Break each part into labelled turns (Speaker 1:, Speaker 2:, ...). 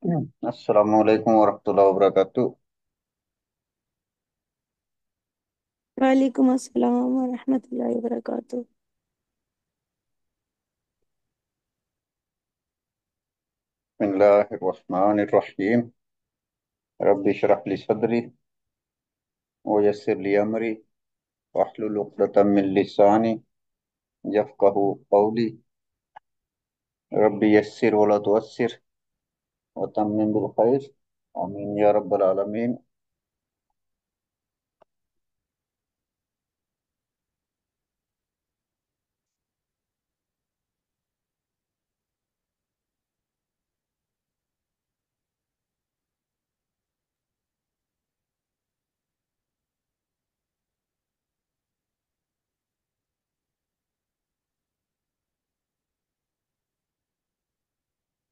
Speaker 1: अस्सलाम वालेकुम वरहमतुल्लाहि वबरकातुह।
Speaker 2: वालेकुम अस्सलाम वरहमतुल्लाहि वबरकातुह।
Speaker 1: बिस्मिल्लाहिर्रहमानिर्रहीम। रब्बि इश्रह ली सदरी व यस्सिर ली अमरी वहलुल उक़दतम मिन लिसानी यफ़क़हू क़ौली। रब्बि यस्सिर वला तुअस्सिर व तम्मिम बिल खैर। आमीन या रब्बल आलमीन।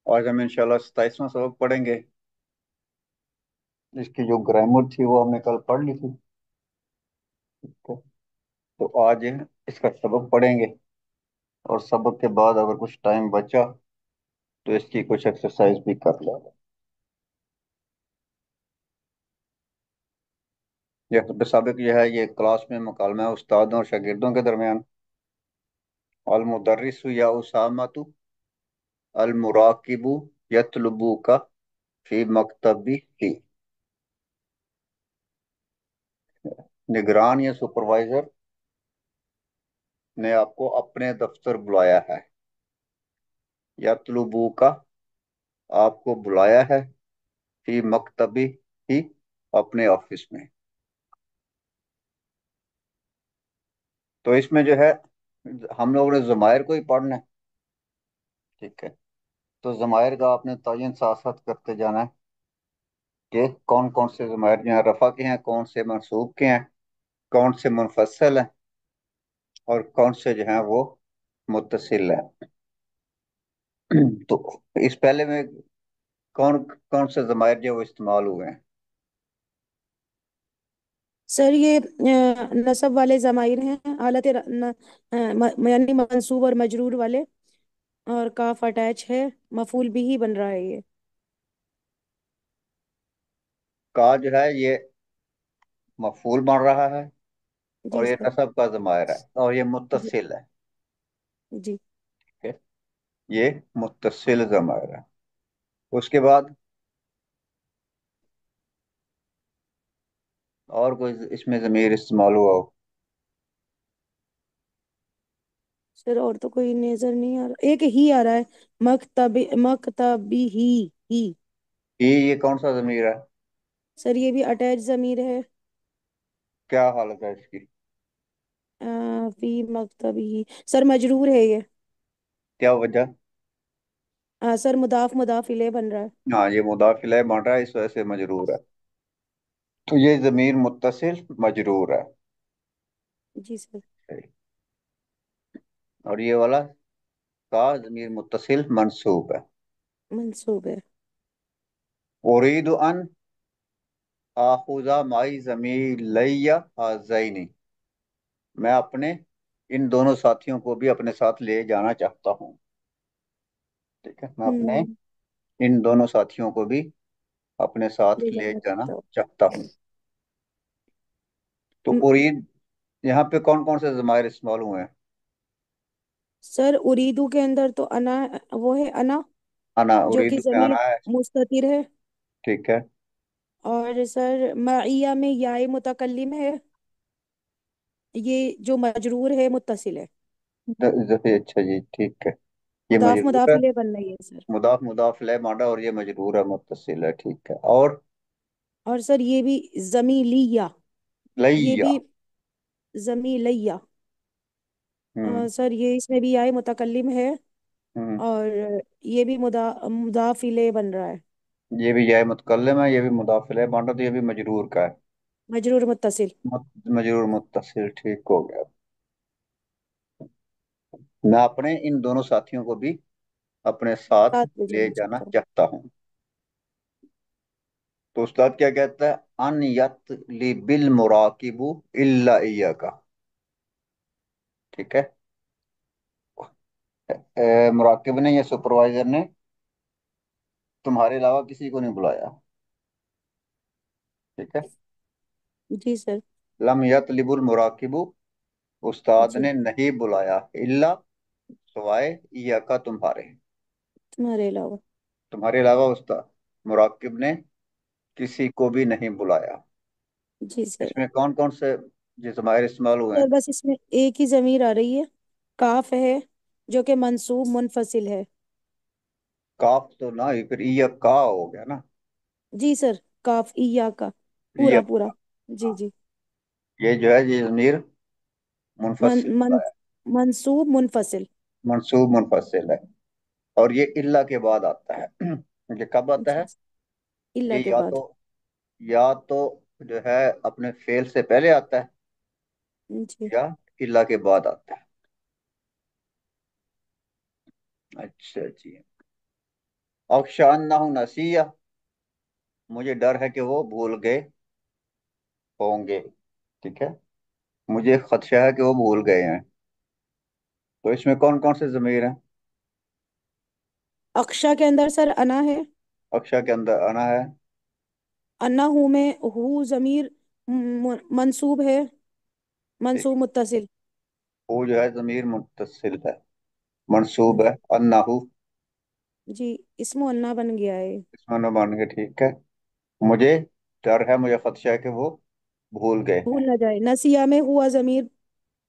Speaker 1: आज हम इंशाल्लाह 27वां सबक पढ़ेंगे। इसकी जो ग्रामर थी वो हमने कल पढ़ ली थी। तो आज इसका सबक पढ़ेंगे और सबक के बाद अगर कुछ टाइम बचा तो इसकी कुछ एक्सरसाइज भी कर लेंगे। ये सबक जो है ये क्लास में मुकालमा है उस्तादों और शागिर्दों के दरमियान। अल मुदर्रिसु या उसामतु अल मुराकिबु यतलुबुका फी मकतबी। निगरान या सुपरवाइजर ने आपको अपने दफ्तर बुलाया है। यतलुबुका आपको बुलाया है। फी मकतबी ही अपने ऑफिस में। तो इसमें जो है हम लोगों ने ज़मायर को ही पढ़ना है। ठीक है। तो ज़मायर का आपने तयन साथ साथ करते जाना है कि कौन कौन से ज़मायर जो हैं रफ़ा के हैं, कौन से मंसूब के हैं, कौन से मुनफसल हैं और कौन से जो हैं वो मुत्तसिल हैं। तो इस पहले में कौन कौन से ज़मायर जो वो इस्तेमाल हुए हैं।
Speaker 2: सर ये नसब वाले ज़माइर हैं, हालत यानी मंसूब और मजरूर वाले, और काफ अटैच है, मफूल भी ही बन रहा है ये।
Speaker 1: का जो है ये मफूल बन रहा है
Speaker 2: जी
Speaker 1: और ये
Speaker 2: सर।
Speaker 1: नसब का ज़मायर है और ये
Speaker 2: जी।
Speaker 1: मुत्तसिल है।
Speaker 2: जी।
Speaker 1: ठीक है। ये मुत्तसिल ज़मायर है। उसके बाद और कोई इसमें ज़मीर इस्तेमाल हुआ हो।
Speaker 2: सर और तो कोई नजर नहीं आ रहा, एक ही आ रहा है। मकतबी ही।
Speaker 1: ये कौन सा ज़मीर है।
Speaker 2: सर ये भी अटैच ज़मीर है।
Speaker 1: क्या हालत है इसकी।
Speaker 2: फी मकतबी ही, सर मजरूर है ये।
Speaker 1: क्या वजह।
Speaker 2: सर मुदाफ मुदाफ इले बन रहा है।
Speaker 1: हाँ ये मुदाफिल है बन रहा है इस वजह से मजरूर है। तो ये ज़मीर मुत्तसिल मजरूर है।
Speaker 2: जी सर।
Speaker 1: और ये वाला का ज़मीर मुत्तसिल मंसूब है।
Speaker 2: मंसूब है।
Speaker 1: उरीदु अन आखुजा माई ज़मीलैया हाज़ैनी। मैं अपने इन दोनों साथियों को भी अपने साथ ले जाना चाहता हूँ। ठीक है। मैं अपने
Speaker 2: हम्म।
Speaker 1: इन दोनों साथियों को भी अपने साथ
Speaker 2: ले
Speaker 1: ले
Speaker 2: जाना
Speaker 1: जाना
Speaker 2: चाहता हूँ।
Speaker 1: चाहता हूँ। तो
Speaker 2: म-
Speaker 1: उरीद यहाँ पे कौन कौन से ज़माइर इस्तेमाल हुए हैं।
Speaker 2: सर उरीदू के अंदर तो अना, वो है अना,
Speaker 1: अना
Speaker 2: जो कि
Speaker 1: उरीदु पे
Speaker 2: जमीर
Speaker 1: आना है।
Speaker 2: मुस्ततिर है।
Speaker 1: ठीक है।
Speaker 2: और सर मईया में याए मुतकल्लिम है, ये जो मजरूर है मुत्तसिल है।
Speaker 1: अच्छा जी ठीक है। ये
Speaker 2: मुदाफ
Speaker 1: मजरूर
Speaker 2: मुदाफ
Speaker 1: है।
Speaker 2: इले बन रही है सर।
Speaker 1: मुदाफ मुदाफ ले माना और ये मजरूर है मुत्तसिल है। ठीक है। और
Speaker 2: और सर ये भी जमीलिया, ये
Speaker 1: लैया।
Speaker 2: भी जमीलिया।
Speaker 1: हम्म।
Speaker 2: सर ये इसमें भी याए मुतकल्लिम है।
Speaker 1: हम्म।
Speaker 2: और ये भी मुदाफ इले बन रहा है।
Speaker 1: ये भी या मुतकल्लिम है ये भी मुदाफिल है माना तो ये भी मजरूर का है।
Speaker 2: मजरूर मुत्तसिल।
Speaker 1: मजरूर मुत्तसिल ठीक हो गया। मैं अपने इन दोनों साथियों को भी अपने साथ
Speaker 2: साथ ले
Speaker 1: ले
Speaker 2: जाना
Speaker 1: जाना
Speaker 2: चाहता हूँ।
Speaker 1: चाहता हूँ। तो उस्ताद क्या कहता है। अन यत ली बिल मुराकिबु इल्ला इय्याका। ठीक है। मुराकिब ने या सुपरवाइजर ने तुम्हारे अलावा किसी को नहीं बुलाया। ठीक है।
Speaker 2: जी सर।
Speaker 1: लम यतलिबुल मुराकिबु, उस्ताद
Speaker 2: जी।
Speaker 1: ने नहीं बुलाया, इल्ला, सवाए, इय्याका, तुम्हारे।
Speaker 2: तुम्हारे अलावा।
Speaker 1: तुम्हारे अलावा उस्ताद मुराकिब ने किसी को भी नहीं बुलाया।
Speaker 2: जी सर।
Speaker 1: इसमें कौन कौन से जो ज़मायर इस्तेमाल हुए
Speaker 2: सर
Speaker 1: हैं?
Speaker 2: बस इसमें एक ही जमीर आ रही है, काफ है, जो कि मंसूब मुनफसिल है।
Speaker 1: काफ तो ना ही, फिर इय्याका हो गया ना।
Speaker 2: जी सर। काफ इया का, पूरा
Speaker 1: इय्याका।
Speaker 2: पूरा। जी जी।
Speaker 1: ये जो है ये ज़मीर
Speaker 2: मन
Speaker 1: मुनफसिल
Speaker 2: मन
Speaker 1: का है।
Speaker 2: मंसूब मुनफसिल।
Speaker 1: मंसूब मुनफसिल है। और ये इल्ला के बाद आता है। ये कब आता
Speaker 2: जी।
Speaker 1: है?
Speaker 2: इल्ला
Speaker 1: ये
Speaker 2: के बाद।
Speaker 1: या तो जो है अपने फेल से पहले आता है,
Speaker 2: जी।
Speaker 1: या इल्ला के बाद आता है। अच्छा जी। औक्षान ना नसिया, मुझे डर है कि वो भूल गए होंगे। ठीक है। मुझे खदशा है कि वो भूल गए हैं। तो इसमें कौन कौन से जमीर हैं?
Speaker 2: अक्शा के अंदर सर अना है।
Speaker 1: अक्षा के अंदर आना है।
Speaker 2: अन्ना हूँ में हूँ जमीर मंसूब है,
Speaker 1: ठीक।
Speaker 2: मंसूब मुत्तसिल।
Speaker 1: वो जो है जमीर मुत्तसिल है, मंसूब
Speaker 2: जी।
Speaker 1: है। अन्नाहु,
Speaker 2: जी। इसमें अन्ना बन गया है।
Speaker 1: इसमें न बन के, ठीक है। मुझे डर है, मुझे खदशा है कि वो भूल गए हैं।
Speaker 2: भूल ना जाए, नसिया में हुआ जमीर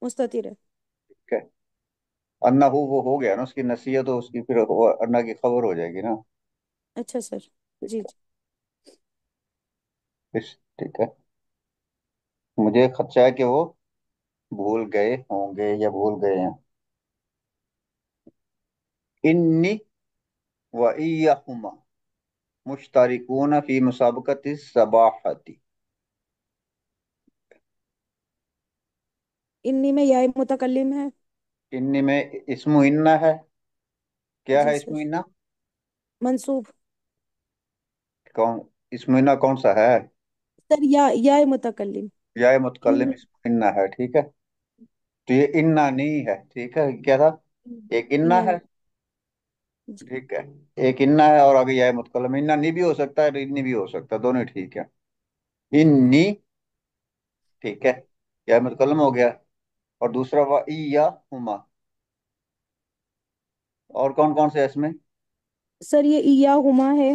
Speaker 2: मुस्ततिर है।
Speaker 1: ठीक है। अन्नाहु वो हो गया ना, उसकी नसीहत, तो उसकी फिर वो अन्ना की खबर हो जाएगी ना।
Speaker 2: अच्छा सर।
Speaker 1: ठीक
Speaker 2: जी
Speaker 1: है।
Speaker 2: जी।
Speaker 1: ठीक है। मुझे खदशा है कि वो भूल गए होंगे या भूल गए हैं। इन्नी व इय्याहुमा मुश्तरिकून फी मुसाबकत सबाहती।
Speaker 2: इन्नी में या मुतकल्लिम है।
Speaker 1: इन्नी में इस्मु इन्ना है। क्या
Speaker 2: जी
Speaker 1: है इस्मु
Speaker 2: सर।
Speaker 1: इन्ना?
Speaker 2: मंसूब।
Speaker 1: कौन? इस्मु इन्ना कौन सा है?
Speaker 2: सर या मुतकल्लिम।
Speaker 1: या मुतकल्लिम
Speaker 2: इन।
Speaker 1: इस्मु इन्ना है, ठीक है। तो ये इन्ना नहीं है, ठीक है, क्या था? एक इन्ना
Speaker 2: इन्ना
Speaker 1: है।
Speaker 2: नहीं। जी।
Speaker 1: ठीक है। एक इन्ना है और आगे या मुतकल्लिम, इन्ना नहीं भी हो सकता है, इन्नी भी हो सकता है, दोनों ही ठीक है। इन्नी, ठीक है, या मुतकल्लिम हो गया। और दूसरा वा इया हुमा। और कौन कौन से है इसमें?
Speaker 2: सर ये इया हुमा है,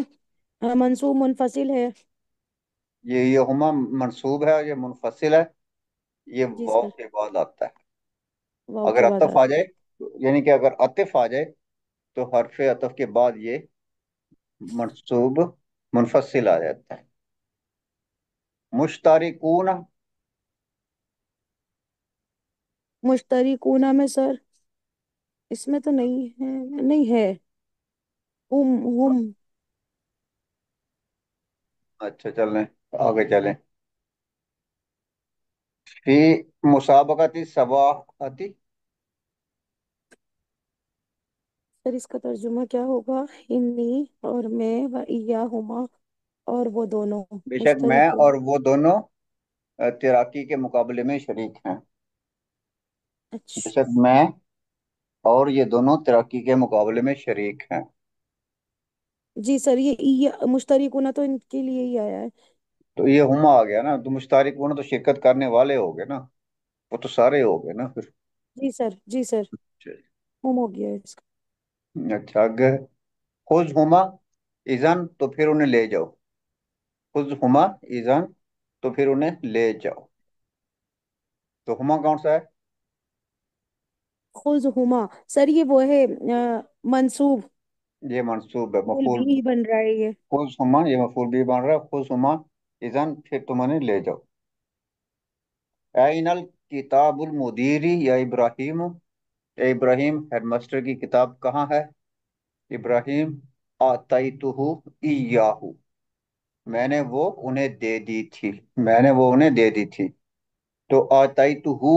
Speaker 2: मंसूब मुनफसिल है।
Speaker 1: ये हुमा मंसूब है, ये मुनफसिल है। ये
Speaker 2: जी
Speaker 1: वाव
Speaker 2: सर।
Speaker 1: के बाद आता है।
Speaker 2: वाव
Speaker 1: अगर
Speaker 2: के बाद
Speaker 1: अतफ आ
Speaker 2: आता
Speaker 1: जाए, यानी कि अगर अतिफ आ जाए, तो हरफ अतफ के बाद ये मंसूब मुनफसिल आ जाता है। मुश्तारिकून।
Speaker 2: है। मुश्तरी कूना में सर, इसमें तो नहीं है, नहीं है। हम।
Speaker 1: अच्छा, चलें, आगे चलें। फी मुसाबकती सबाहती।
Speaker 2: सर इसका तर्जुमा क्या होगा? इन्नी और मैं व इया हुमा और वो दोनों
Speaker 1: बेशक मैं
Speaker 2: मुश्तरकून।
Speaker 1: और वो दोनों तैराकी के मुकाबले में शरीक हैं।
Speaker 2: अच्छा।
Speaker 1: बेशक मैं और ये दोनों तैराकी के मुकाबले में शरीक हैं।
Speaker 2: जी सर, ये इया मुश्तरकून तो इनके लिए ही आया है।
Speaker 1: तो ये हुमा आ गया ना, तो मुश्तारिकून तो शिरकत करने वाले हो गए ना, वो तो सारे हो गए ना फिर।
Speaker 2: जी सर। जी सर। हम हो गया है इसका।
Speaker 1: अच्छा, आगे। खुज हुमा इजन, तो फिर उन्हें ले जाओ। खुज हुमा इजन, तो फिर उन्हें ले जाओ। तो हुमा कौन सा है?
Speaker 2: खुज हुमा। सर ये वो है मंसूब।
Speaker 1: ये मंसूब है,
Speaker 2: फूल
Speaker 1: मफूल।
Speaker 2: भी बन रहा है ये।
Speaker 1: खुज हुमा, ये मफूल भी बन रहा है। खुज हुमा इजन, फिर तुम उन्हें ले जाओ। ऐनल किताबुल मुदीरी या इब्राहिम। ए इब्राहिम, हेडमास्टर की किताब कहाँ है? इब्राहिम, आतईतुहु इयाहु, मैंने वो उन्हें दे दी थी। मैंने वो उन्हें दे दी थी। तो आतईतुहु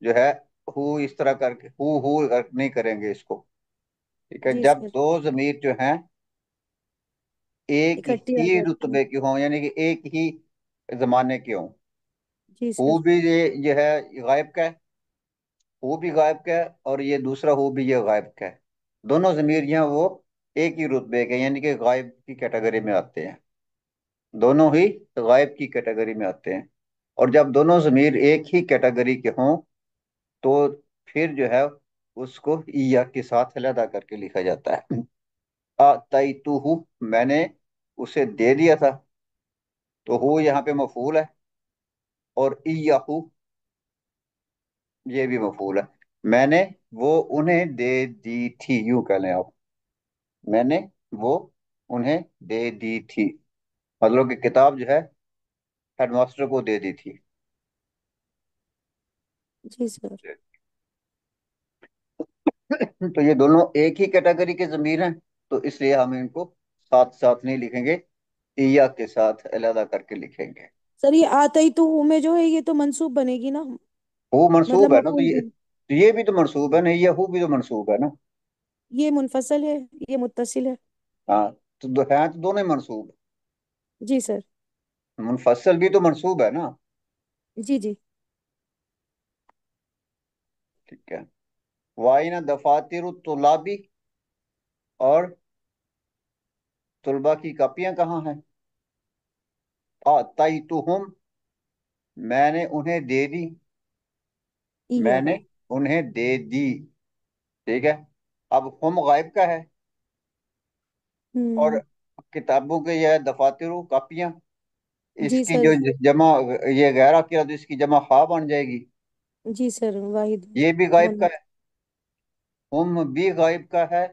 Speaker 1: जो है, हु इस तरह करके हु नहीं करेंगे इसको। ठीक है।
Speaker 2: जी
Speaker 1: जब
Speaker 2: सर।
Speaker 1: दो जमीर जो हैं एक
Speaker 2: इकट्ठी आ
Speaker 1: ही
Speaker 2: जाती है।
Speaker 1: रुतबे के हों, यानी कि एक ही जमाने के हों।
Speaker 2: जी
Speaker 1: हु
Speaker 2: सर।
Speaker 1: भी ये है, गायब का है। हु भी गायब का है, और ये दूसरा हु भी ये गायब का है। दोनों जमीर जो हैं वो एक ही रुतबे के, यानी कि गायब की कैटेगरी में आते हैं। दोनों ही गायब की कैटेगरी में आते हैं। और जब दोनों ज़मीर एक ही कैटेगरी के हों तो फिर जो है उसको ईया के साथ अलहदा करके लिखा जाता है। आतैतुहु, मैंने उसे दे दिया था। तो हु यहाँ पे मफूल है, और ईयाहु ये भी मफूल है। मैंने वो उन्हें दे दी थी, यूं कह लें आप। मैंने वो उन्हें दे दी थी, मतलब कि किताब जो है हेडमास्टर को दे दी थी।
Speaker 2: जी सर।
Speaker 1: तो ये दोनों एक ही कैटेगरी के ज़मीर हैं, तो इसलिए हम इनको साथ साथ नहीं लिखेंगे, इया के साथ अलहदा करके लिखेंगे।
Speaker 2: सर ये आतई तो हूँ में जो है ये तो मंसूब बनेगी ना,
Speaker 1: हु
Speaker 2: मतलब
Speaker 1: मंसूब है ना,
Speaker 2: मफूल भी।
Speaker 1: तो ये भी तो मंसूब है, नहीं ये हु भी तो मंसूब है ना।
Speaker 2: ये मुनफसल है, ये मुत्तसिल है।
Speaker 1: हाँ, तो है तो दोनों ही मंसूब।
Speaker 2: जी सर।
Speaker 1: मुनफसल भी तो मंसूब है ना।
Speaker 2: जी जी।
Speaker 1: ठीक है। वाइना दफातिर तुलाबी, और तुलबा की कापियां कहाँ हैं। आतैतुहुम, मैंने उन्हें दे दी। मैंने
Speaker 2: इयाहा।
Speaker 1: उन्हें दे दी। ठीक है। अब हम गायब का है, और
Speaker 2: हम्म।
Speaker 1: किताबों के यह दफातर कापियां,
Speaker 2: जी
Speaker 1: इसकी जो
Speaker 2: सर।
Speaker 1: जमा, ये गैरा किया तो इसकी जमा खा बन जाएगी।
Speaker 2: जी सर, वाहिद।
Speaker 1: ये भी गायब का
Speaker 2: वन।
Speaker 1: है, हम भी गायब का है,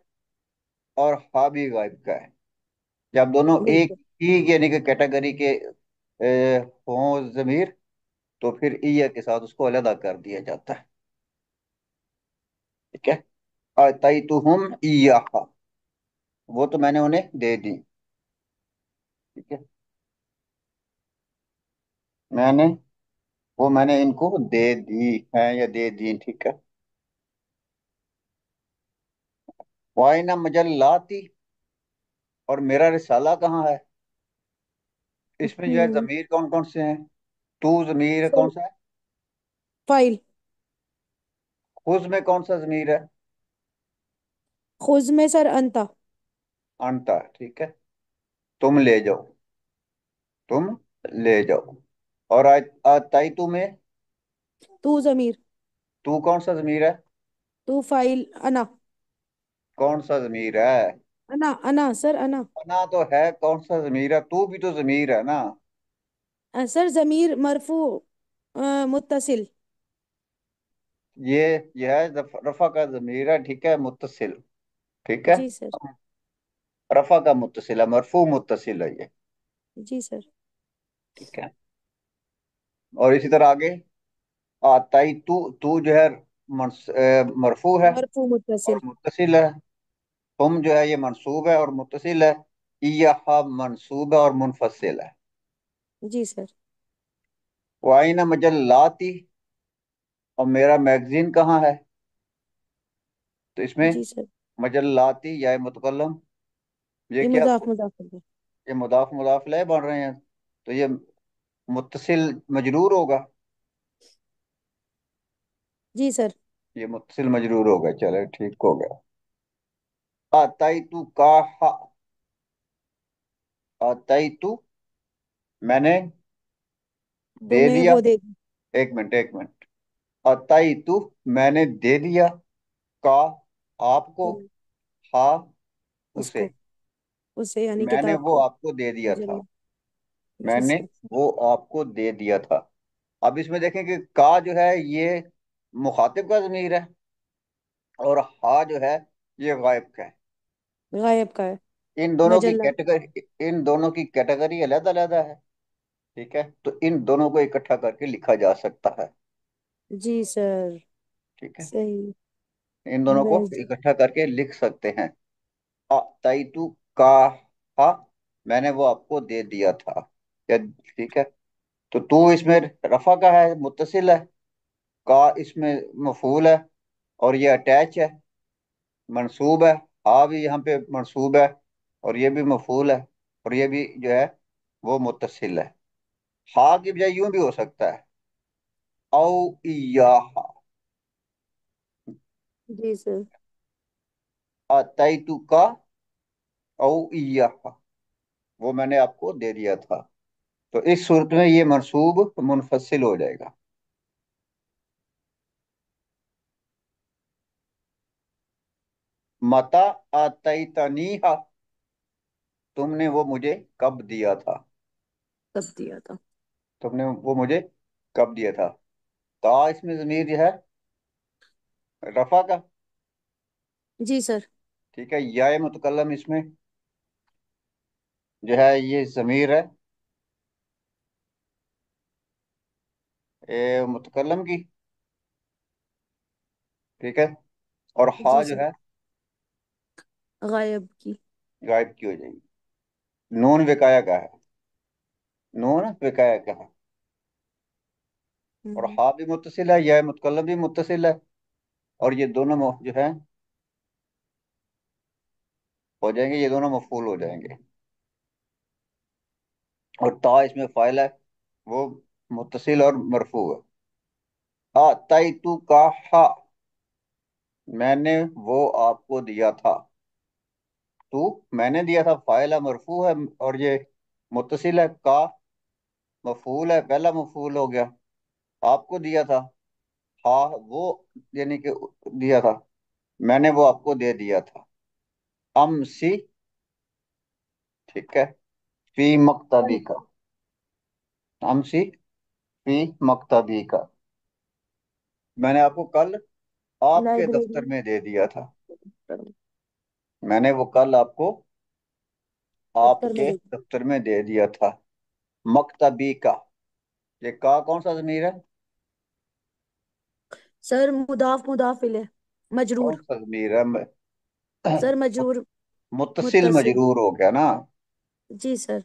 Speaker 1: और हा भी गायब का है। जब दोनों एक
Speaker 2: बिल्कुल।
Speaker 1: ही यानी कि कैटेगरी के हों जमीर, तो फिर ईया के साथ उसको अलहदा कर दिया जाता है। ठीक है। अतैतुहुम ईयाहा, वो तो मैंने उन्हें दे दी। ठीक है। मैंने मैंने इनको दे दी है या दे दी, ठीक है। वाइना मजल्लाती, और मेरा रिसाला कहाँ है। इसमें जो है
Speaker 2: हम्म।
Speaker 1: जमीर कौन कौन से हैं। तू जमीर कौन
Speaker 2: सर
Speaker 1: सा है।
Speaker 2: फाइल।
Speaker 1: खुज में कौन सा जमीर है।
Speaker 2: खुज में सर अंता।
Speaker 1: अंता, ठीक है। तुम ले जाओ, तुम ले जाओ। और आताई में
Speaker 2: तू जमीर।
Speaker 1: तू कौन सा जमीर है।
Speaker 2: तू फाइल अना।
Speaker 1: कौन सा जमीर है।
Speaker 2: अना अना सर अना।
Speaker 1: ना तो है, कौन सा जमीर है, तू भी तो जमीर है ना।
Speaker 2: सर जमीर मरफू मुत्तसिल।
Speaker 1: ये है रफा का जमीर है, ठीक है, मुत्तसिल। ठीक है।
Speaker 2: जी सर।
Speaker 1: रफा का मुत्तसिल है, मरफू मुत्तसिल है ये।
Speaker 2: जी सर।
Speaker 1: ठीक है। और इसी तरह आगे, आताई तू जो है मरफू है
Speaker 2: मरफू
Speaker 1: और
Speaker 2: मुत्तसिल।
Speaker 1: मुत्तसिल है। तुम जो है ये मंसूब है और मुत्तसिल है। इयहा मंसूब है और मुनफसिल है।
Speaker 2: जी सर।
Speaker 1: वाइना मजल्लाती, और मेरा मैगजीन कहाँ है। तो इसमें
Speaker 2: जी सर।
Speaker 1: मजल्लाती या मुतकलम, ये
Speaker 2: ये
Speaker 1: क्या,
Speaker 2: मुजाफ मुजाफ है।
Speaker 1: ये मुदाफ मुदाफ ले बन रहे हैं, तो ये मुत्तसिल मजरूर होगा।
Speaker 2: जी सर।
Speaker 1: ये मुत्तसिल मजरूर होगा, चलो ठीक हो गया। आताई तू का, आताई तू मैंने दे
Speaker 2: तुम्हें
Speaker 1: दिया।
Speaker 2: वो दे दी।
Speaker 1: एक मिनट, एक मिनट। अताई तू मैंने दे दिया, का आपको,
Speaker 2: तुम
Speaker 1: हा उसे,
Speaker 2: उसको, उसे यानी
Speaker 1: मैंने
Speaker 2: किताब
Speaker 1: वो
Speaker 2: को।
Speaker 1: आपको दे दिया था।
Speaker 2: जल्द। जी
Speaker 1: मैंने
Speaker 2: सर।
Speaker 1: वो आपको दे दिया था। अब इसमें देखें कि का जो है ये मुखातिब का जमीर है, और हा जो है ये गायब का है।
Speaker 2: गायब का है। मजल्ला।
Speaker 1: इन दोनों की कैटेगरी अलग अलग है। ठीक है, तो इन दोनों को इकट्ठा करके लिखा जा सकता है।
Speaker 2: जी सर।
Speaker 1: ठीक है,
Speaker 2: सही।
Speaker 1: इन दोनों को
Speaker 2: बेस्ट।
Speaker 1: इकट्ठा करके लिख सकते हैं। तू का हा, मैंने वो आपको दे दिया था। ठीक है। तो तू इसमें रफा का है, मुत्तसिल है। का इसमें मफूल है, और ये अटैच है, मंसूब है। हा भी यहाँ पे मंसूब है, और ये भी मफूल है, और ये भी जो है वो मुत्तसिल है। हा की बजाय यूं भी हो सकता है, औ इयाहा।
Speaker 2: जी सर।
Speaker 1: अतैतुका औ इया, वो मैंने आपको दे दिया था। तो इस सूरत में ये मंसूब मुनफसिल हो जाएगा। मता आतैतनीहा, तुमने वो मुझे कब दिया था।
Speaker 2: कब दिया था।
Speaker 1: तुमने वो मुझे कब दिया था। ता इसमें जमीर जो है रफा का।
Speaker 2: जी सर।
Speaker 1: ठीक है, या मुतकल्लम इसमें जो है ये जमीर है मुतकल्लम की। ठीक है, और हा
Speaker 2: जी
Speaker 1: जो
Speaker 2: सर।
Speaker 1: है
Speaker 2: गायब की।
Speaker 1: गायब की हो जाएगी। नून विकाया का है, नून विकाया का है। और
Speaker 2: हम्म।
Speaker 1: हा भी मुत्तसिल है, या मुतकल्लम भी मुत्तसिल है। और ये दोनों जो है हो जाएंगे, ये दोनों मफूल हो जाएंगे। और ता इसमें फाइल है, वो मुत्तसिल और मरफू है। हा तई तू का हा, मैंने वो आपको दिया था। तू मैंने दिया था, फाइल है मरफू है। और ये मुत्तसिल है, का मफूल है, पहला मफूल हो गया। आपको दिया था, हाँ वो यानी कि दिया था, मैंने वो आपको दे दिया था। अमसी, ठीक है, फी
Speaker 2: कल।
Speaker 1: मकतबी का। अमसी फी मकतबी का, मैंने आपको कल आपके
Speaker 2: लाइब्रेरी
Speaker 1: दफ्तर
Speaker 2: में।
Speaker 1: में दे दिया था। मैंने वो कल आपको
Speaker 2: दफ्तर में
Speaker 1: आपके
Speaker 2: देखी।
Speaker 1: दफ्तर में दे दिया था। मकतबी का, ये का कौन सा जमीर है।
Speaker 2: सर मुदाफ मुदाफ इले,
Speaker 1: कौन
Speaker 2: मजरूर।
Speaker 1: सा जमीर है
Speaker 2: सर मजरूर।
Speaker 1: मुत्तसिल
Speaker 2: मुत्तसिल।
Speaker 1: मजरूर हो गया ना।
Speaker 2: जी सर।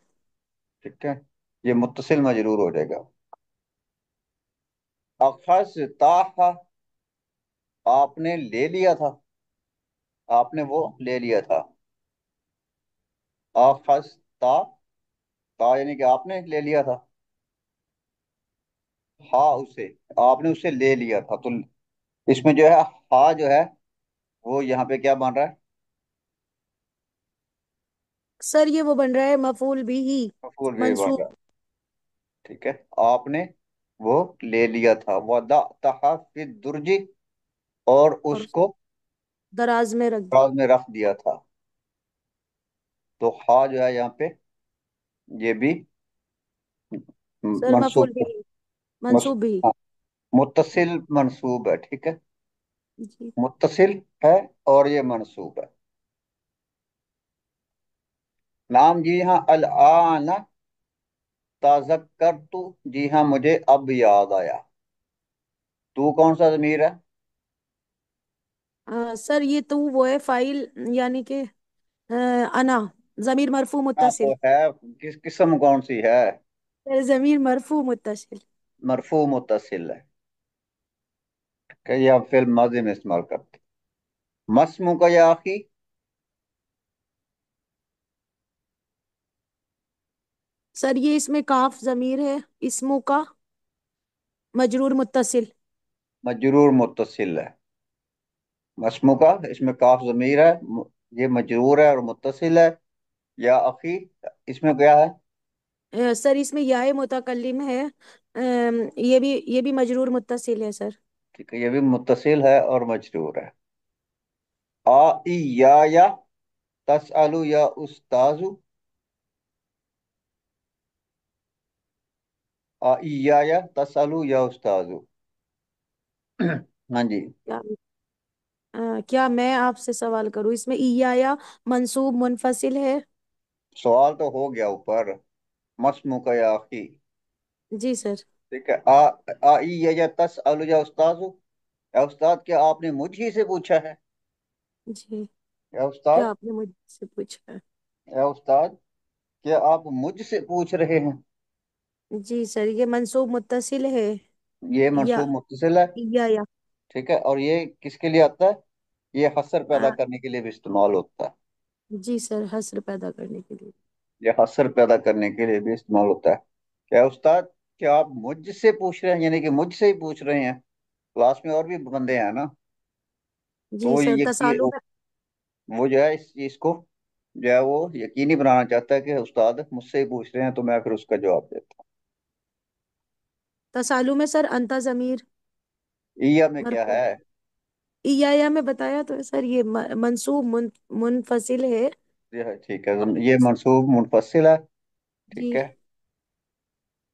Speaker 1: ठीक है, ये मुत्तसिल मजरूर हो जाएगा। अखज ताहा, आपने ले लिया था, आपने वो ले लिया था। अखज ता, ता यानी कि आपने ले लिया था। हा उसे, आपने उसे ले लिया था। तो इसमें जो है हा जो है वो यहाँ पे क्या बन रहा है।
Speaker 2: सर ये वो बन रहा है मफूल भी ही
Speaker 1: मफूल भी बन
Speaker 2: मंसूब।
Speaker 1: रहा है। ठीक है, आपने वो ले लिया था। वदा तहा फिर दुर्जी, और
Speaker 2: और
Speaker 1: उसको
Speaker 2: दराज में रख दी।
Speaker 1: राज में रख दिया था। तो हा जो है यहाँ पे ये भी
Speaker 2: सर
Speaker 1: मंसूब
Speaker 2: मफूल भी
Speaker 1: है।
Speaker 2: ही मंसूब भी।
Speaker 1: हाँ, मुत्तसिल मंसूब है। ठीक है,
Speaker 2: जी।
Speaker 1: मुत्तसिल है और ये मंसूब है। नाम जी हाँ, अल आना तज़क्करतु, जी हाँ मुझे अब याद आया। तू कौन सा जमीर है।
Speaker 2: सर ये तो वो है फाइल, यानी कि अना, जमीर मरफू
Speaker 1: हाँ तो
Speaker 2: मुत्तसिल।
Speaker 1: है, किस किस्म कौन सी है।
Speaker 2: सर जमीर मरफू मुत्तसिल।
Speaker 1: मरफू मुत्तसिल है कि या फिर माजी में इस्तेमाल करते। मस्मू का या आखी,
Speaker 2: सर ये इसमें काफ जमीर है, इसमो का मजरूर मुत्तसिल।
Speaker 1: मजरूर मुत्तसिल है। मस्मू का इसमें काफ जमीर है, ये मजरूर है और मुत्तसिल है। या अखी इसमें क्या है।
Speaker 2: सर इसमें याए मुतकल्लिम है, ये भी मजरूर मुत्तसिल है सर।
Speaker 1: ठीक है, ये भी मुत्तसिल है और मजरूर है। आ ई या तसअलु या उस्ताजु, आ ई या तसअलु या उस्ताजु। हाँ जी।
Speaker 2: क्या क्या मैं आपसे सवाल करूं, इसमें इया मंसूब मुनफसिल है।
Speaker 1: सवाल तो हो गया ऊपर, मस्मू का या अखी।
Speaker 2: जी सर।
Speaker 1: ठीक है, आ ई या तसअलु या उस्ताजु, या उस्ताद क्या आपने मुझ ही से पूछा है।
Speaker 2: जी।
Speaker 1: या
Speaker 2: क्या
Speaker 1: उस्ताद,
Speaker 2: आपने मुझसे पूछा है।
Speaker 1: या उस्ताद क्या आप मुझसे पूछ रहे हैं।
Speaker 2: जी सर ये मंसूब मुत्तसिल है।
Speaker 1: ये
Speaker 2: या
Speaker 1: मंसूब मुत्तसिल है।
Speaker 2: या।
Speaker 1: ठीक है, और ये किसके लिए आता है, ये हसर पैदा
Speaker 2: आ,
Speaker 1: करने के लिए भी इस्तेमाल होता है।
Speaker 2: जी सर हस्र पैदा करने के लिए।
Speaker 1: ये हसर पैदा करने के लिए भी इस्तेमाल होता है। क्या उस्ताद, क्या आप मुझसे पूछ रहे हैं, यानी कि मुझसे ही पूछ रहे हैं, क्लास में और भी बंदे हैं ना।
Speaker 2: जी
Speaker 1: तो
Speaker 2: सर
Speaker 1: ये
Speaker 2: तसालु में।
Speaker 1: वो जो है इस चीज को जो है वो यकीनी बनाना चाहता है कि उस्ताद मुझसे ही पूछ रहे हैं, तो मैं फिर उसका जवाब देता
Speaker 2: तसालु में सर अंता जमीर
Speaker 1: हूँ। ईया में क्या
Speaker 2: मरफू।
Speaker 1: है?
Speaker 2: या में बताया तो है सर, ये मंसूब मुनफसिल है।
Speaker 1: ये है, ठीक है, ये मंसूब मुनफसिल है। ठीक
Speaker 2: जी।
Speaker 1: है।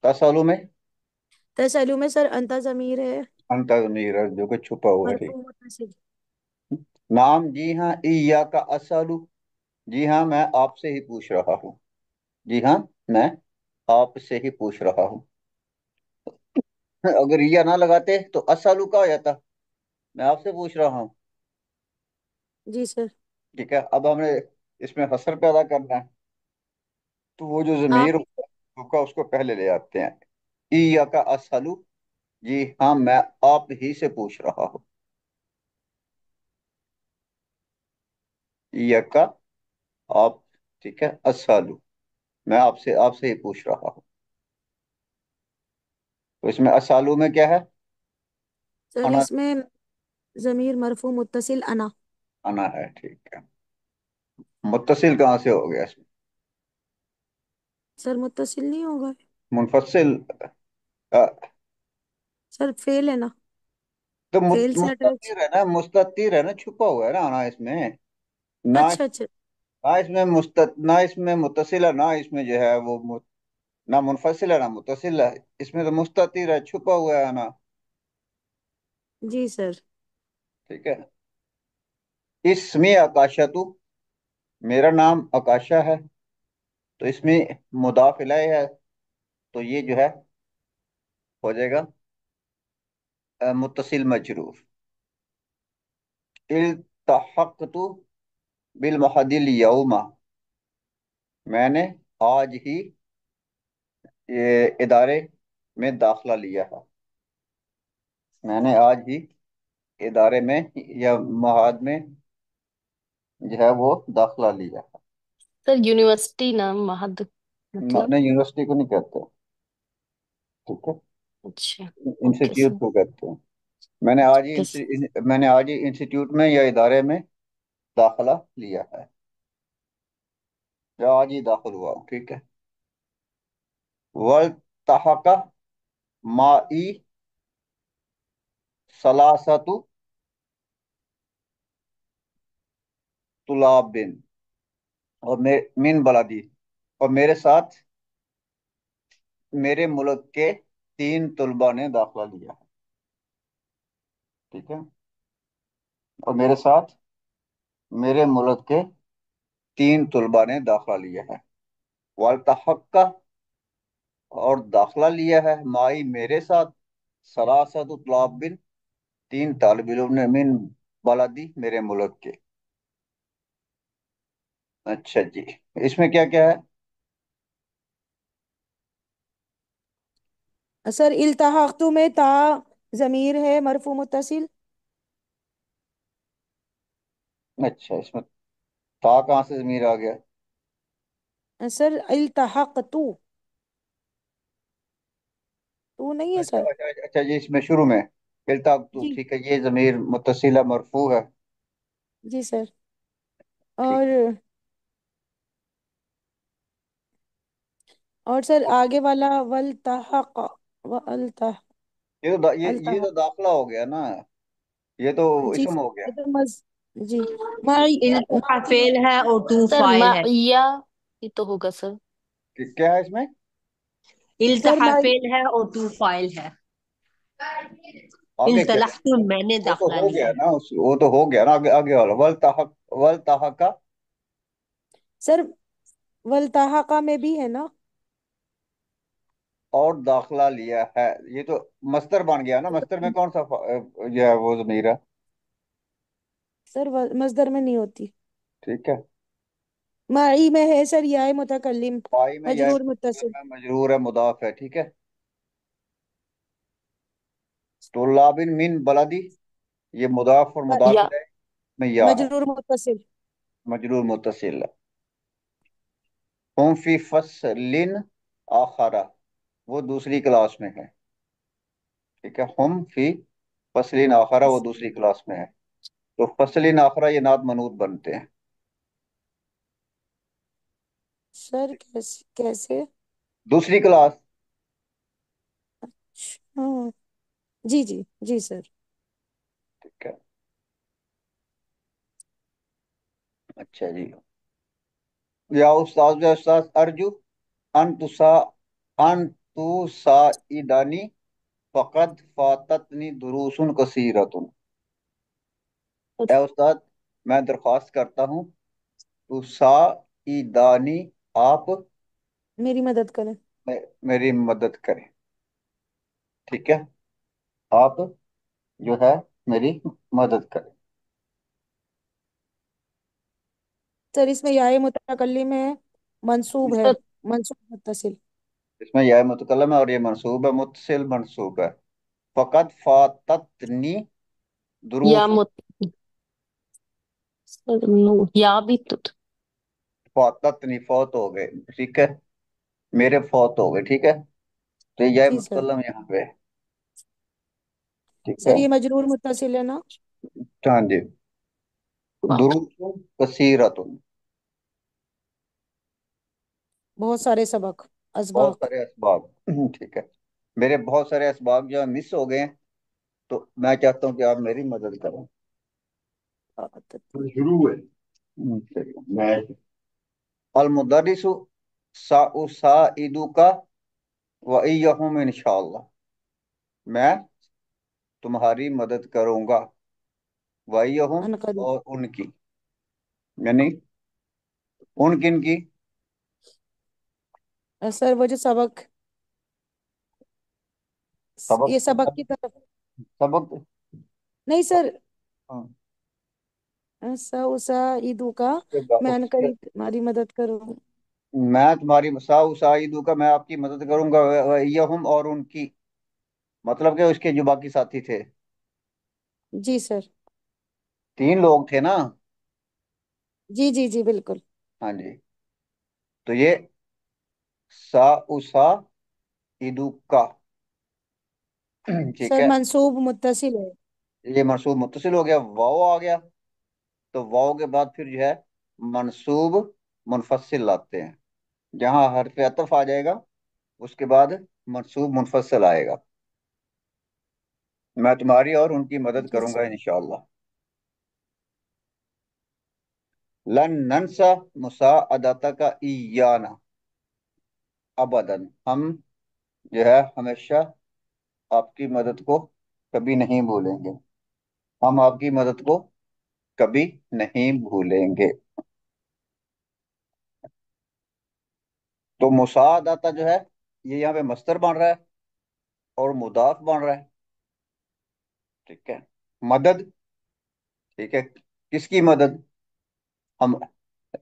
Speaker 1: तसलु में
Speaker 2: तसलु में सर अंता जमीर है,
Speaker 1: अंतज़मीर है, जो कि छुपा हुआ है, ठीक।
Speaker 2: मरफू मुत्तसिल।
Speaker 1: नाम, जी हाँ, ईया का असलु, जी हाँ मैं आपसे ही पूछ रहा हूँ। जी हाँ, मैं आपसे ही पूछ रहा हूँ। अगर ईया ना लगाते तो असलु का हो जाता, मैं आपसे पूछ रहा हूँ।
Speaker 2: जी सर।
Speaker 1: ठीक है, अब हमें इसमें हसर पैदा करना है, तो वो जो
Speaker 2: आप।
Speaker 1: जमीर होगा उसको पहले ले आते हैं। ईया का असलु, जी हाँ मैं आप ही से पूछ रहा हूँ। ईया का आप, ठीक है, असलु, मैं आपसे आपसे ही पूछ रहा हूँ। तो इसमें असलु में क्या है?
Speaker 2: सर
Speaker 1: अना,
Speaker 2: इसमें जमीर मरफू मुत्तसिल अना।
Speaker 1: आना है, ठीक है। मुत्तसिल कहाँ से हो गया इसमें?
Speaker 2: सर मुत्तसिल नहीं होगा।
Speaker 1: मुनफसिल। अ,
Speaker 2: सर फेल है ना,
Speaker 1: तो
Speaker 2: फेल से अटैच।
Speaker 1: मुस्ततिर है ना, मुस्ततिर है ना, छुपा हुआ है ना आना इसमें। ना
Speaker 2: अच्छा अच्छा।
Speaker 1: ना इसमें ना इसमें मुत्तसिल है, ना इसमें जो है वो ना मुनफसिल है ना मुत्तसिल है। इसमें तो मुस्ततिर है, छुपा हुआ है ना।
Speaker 2: जी सर।
Speaker 1: ठीक है। इसमें आकाशतु, मेरा नाम आकाशा है, तो इसमें मुदाफ इलैह है, तो ये जो है हो जाएगा मुत्तसिल मजरूर। इल्तहक़तु बिल महदिल यौमा, मैंने आज ही ये इदारे में दाखला लिया है। मैंने आज ही इदारे में या महाद में जो है वो दाखला लिया है।
Speaker 3: सर यूनिवर्सिटी ना महद मतलब।
Speaker 1: नहीं, यूनिवर्सिटी को नहीं कहते। ठीक है,
Speaker 3: अच्छा। Okay
Speaker 1: institute
Speaker 3: sir.
Speaker 1: को कहते हैं। मैंने आज ही
Speaker 3: ओके सर।
Speaker 1: मैंने आज ही इंस्टीट्यूट में या इदारे में दाखला लिया है, या आज ही दाखिल हुआ हूँ। ठीक है। वल तहका माई सलासतु तुलाबिन, और मिन बलादी, और मेरे साथ मेरे मुल्क के 3 तलबा ने दाखिला लिया है। ठीक है। और मेरे साथ मेरे मुल्क के 3 तलबा ने दाखिला लिया है। वालतहक्का, और दाखिला लिया है, माई मेरे साथ, सलासत तलाबिन, 3 तालिब इल्म ने, मिन बलदी मेरे मुल्क के। अच्छा जी, इसमें क्या क्या है?
Speaker 2: सर इल्तहाक़तु में ता जमीर है मरफू मुत्तसिल।
Speaker 1: अच्छा, इसमें ता कहाँ से जमीर आ गया?
Speaker 2: सर इल्तहाक़तु, तू नहीं है
Speaker 1: अच्छा
Speaker 2: सर।
Speaker 1: अच्छा अच्छा अच्छा जी, इसमें शुरू में इल्ताक़तु,
Speaker 2: जी।
Speaker 1: ठीक है, ये जमीर मुत्तसिला मरफू है।
Speaker 2: जी सर।
Speaker 1: ठीक।
Speaker 2: और सर आगे वाला वल तहक़, वल तह,
Speaker 1: ये तो
Speaker 2: अल्तहक़।
Speaker 1: दाखिला हो गया ना, ये तो
Speaker 2: जी
Speaker 1: इसम
Speaker 2: सर,
Speaker 1: हो
Speaker 2: ये
Speaker 1: गया।
Speaker 2: तो जी। माई,
Speaker 4: इल्तहा फेल है और टू
Speaker 3: सर
Speaker 4: फाइल है।
Speaker 3: या ये तो होगा सर।
Speaker 1: क्या है इसमें?
Speaker 2: सर
Speaker 4: इल्तहा
Speaker 2: माई।
Speaker 4: फेल है और टू फाइल है।
Speaker 1: आगे क्या है?
Speaker 4: इल्तलाह मैंने
Speaker 1: वो तो
Speaker 4: दाखला
Speaker 1: हो
Speaker 4: लिया
Speaker 1: गया
Speaker 4: है।
Speaker 1: ना, वो तो हो गया ना, आगे आगे वाला वल ताहका,
Speaker 2: सर वल तहक़ा में भी है ना।
Speaker 1: और दाखला लिया है, ये तो मस्तर बन गया ना। मस्तर में कौन सा जो है वो जमीर है?
Speaker 2: सर मस्दर में नहीं होती।
Speaker 1: ठीक है।
Speaker 2: माई में है सर याए मुतकल्लिम,
Speaker 1: पाई में या
Speaker 2: मजरूर मुत्तसिल।
Speaker 1: में मजरूर है, मुदाफ है। ठीक है। तुल्लाबिन मिन बलदी, ये मुदाफ और मुदाफ
Speaker 3: या
Speaker 1: इलैह में या है,
Speaker 2: मजरूर मुत्तसिल।
Speaker 1: मजरूर मुत्तसिल है। हम फी फसलिन आखरा, वो दूसरी क्लास में है। ठीक है, हम फी फसलिन आखरा, वो दूसरी क्लास में है। तो फसलिन आखरा ये नात मनूत बनते हैं।
Speaker 2: सर कैसे कैसे?
Speaker 1: दूसरी क्लास।
Speaker 2: हाँ, जी जी जी सर।
Speaker 1: ठीक है। अच्छा जी। या उस्ताद अर्जु अन तुसा अन तुसाइदानी फकद फाततनी दुरूसुन कसीरतुन। ए उस्ताद, मैं दरख्वास्त करता हूँ, तुसाइदानी, आप
Speaker 2: मेरी मदद करें।
Speaker 1: मेरी मदद करें। ठीक है, आप जो है मेरी मदद करें।
Speaker 2: सर इसमें याय मुतकल्लिम है, मंसूब है,
Speaker 3: सर
Speaker 2: मंसूब मुत्तसिल।
Speaker 1: इसमें यह मुतकलम है और ये मनसूब है, मुत्तसिल मनसूब है। फकत फाततनी
Speaker 3: या
Speaker 1: दुरूस।
Speaker 3: मुत सर या भी तो
Speaker 1: फाततनी, फौत हो गए। ठीक है, मेरे फौत हो गए। ठीक है, तो यह
Speaker 2: जी सर।
Speaker 1: मुतकलम यहाँ पे है। ठीक
Speaker 2: सर
Speaker 1: है।
Speaker 2: ये मजरूर मुत्तसिल है ना?
Speaker 1: हाँ जी।
Speaker 3: बात।
Speaker 1: दुरूस कसीरतुन,
Speaker 2: बहुत सारे सबक,
Speaker 1: बहुत
Speaker 2: असबाक।
Speaker 1: सारे असबाब। ठीक है, मेरे बहुत सारे असबाब जो है मिस हो गए हैं, तो मैं चाहता हूँ कि आप मेरी मदद करें। तो शुरू है। चलिए, मैं अल मुदर्रिसु साउसाइदुका व इय्यहुम इंशाअल्लाह। मैं तुम्हारी मदद करूंगा, व इय्यहुम,
Speaker 2: अनकरीब।
Speaker 1: और उनकी, यानी उन किन की।
Speaker 2: सर वो जो सबक,
Speaker 1: सबक,
Speaker 2: ये सबक की तरफ।
Speaker 1: सबक।
Speaker 2: नहीं सर।
Speaker 1: हाँ,
Speaker 2: सा उसा ईदू का, मैं
Speaker 1: उसके
Speaker 2: अनकरीब तुम्हारी मदद करूँ।
Speaker 1: मैं तुम्हारी साउसाइदु का, मैं आपकी मदद करूंगा, व इय्यहुम, और उनकी, मतलब कि उसके जो बाकी साथी थे।
Speaker 2: जी सर।
Speaker 1: तीन लोग थे ना।
Speaker 2: जी जी जी बिल्कुल।
Speaker 1: हाँ जी। तो ये साउसाइदु का। ठीक
Speaker 2: सर
Speaker 1: है,
Speaker 2: मंसूब मुत्तसिल है।
Speaker 1: ये मनसूब मुत्तसिल हो गया, वाव आ गया। तो वाव के बाद फिर जो है मनसूब मुनफसिल लाते हैं। जहां हरफ अतफ आ जाएगा, उसके बाद मनसूब मुनफसिल आएगा। मैं तुम्हारी और उनकी मदद
Speaker 2: जी
Speaker 1: करूंगा इंशाअल्लाह। लन नंसा मुसाअदता का ईयाना अबदन। हम जो है हमेशा आपकी मदद को कभी नहीं भूलेंगे। हम आपकी मदद को कभी नहीं भूलेंगे। तो मुसाअदता जो है, ये यहाँ पे मस्तर बन रहा है और मुदाफ बन रहा है। ठीक है। मदद, ठीक है, किसकी मदद? हम,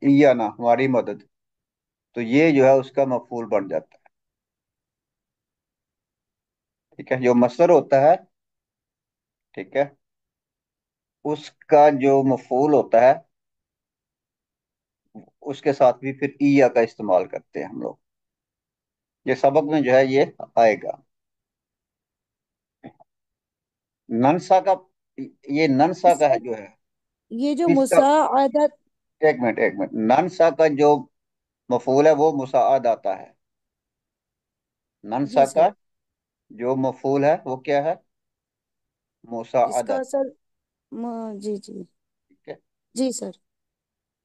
Speaker 1: या ना, हमारी मदद। तो ये जो है उसका मफूल बन जाता है। ठीक है, जो मस्दर होता है, ठीक है, उसका जो मफूल होता है, उसके साथ भी फिर ईया का इस्तेमाल करते हैं हम लोग। ये सबक में जो है ये आएगा। ननसा का, ये ननसा का है
Speaker 2: सर
Speaker 1: जो है,
Speaker 2: ये जो
Speaker 1: इसका,
Speaker 2: मुसाअदत।
Speaker 1: एक मिनट, ननसा का जो मफूल है वो मुसाअद आता है। ननसा
Speaker 2: जी
Speaker 1: का
Speaker 2: सर।
Speaker 1: जो मफूल है वो क्या है? मुसाअदा।
Speaker 2: इसका असल जी जी
Speaker 1: ठीक है,
Speaker 2: जी सर।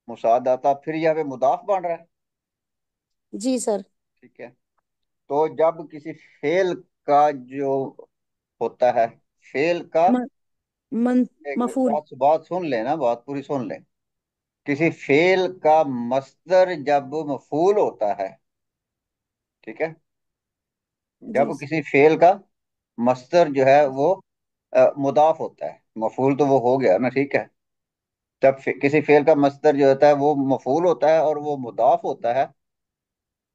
Speaker 1: मुसाअदाता, फिर यहाँ पे मुदाफ बन रहा है।
Speaker 2: जी सर।
Speaker 1: ठीक है। तो जब किसी फेल का जो होता है, फेल का,
Speaker 2: म, मन
Speaker 1: एक मिनट,
Speaker 2: मफूल।
Speaker 1: बात बात सुन लेना, बात पूरी सुन ले। किसी फेल का मस्दर जब मफूल होता है, ठीक है,
Speaker 2: जी
Speaker 1: जब किसी फेल का मस्दर जो है वो मुदाफ होता है, मफूल तो वो हो गया ना, ठीक है। जब किसी फेल का मस्दर जो होता है वो मफूल होता है और वो मुदाफ होता है,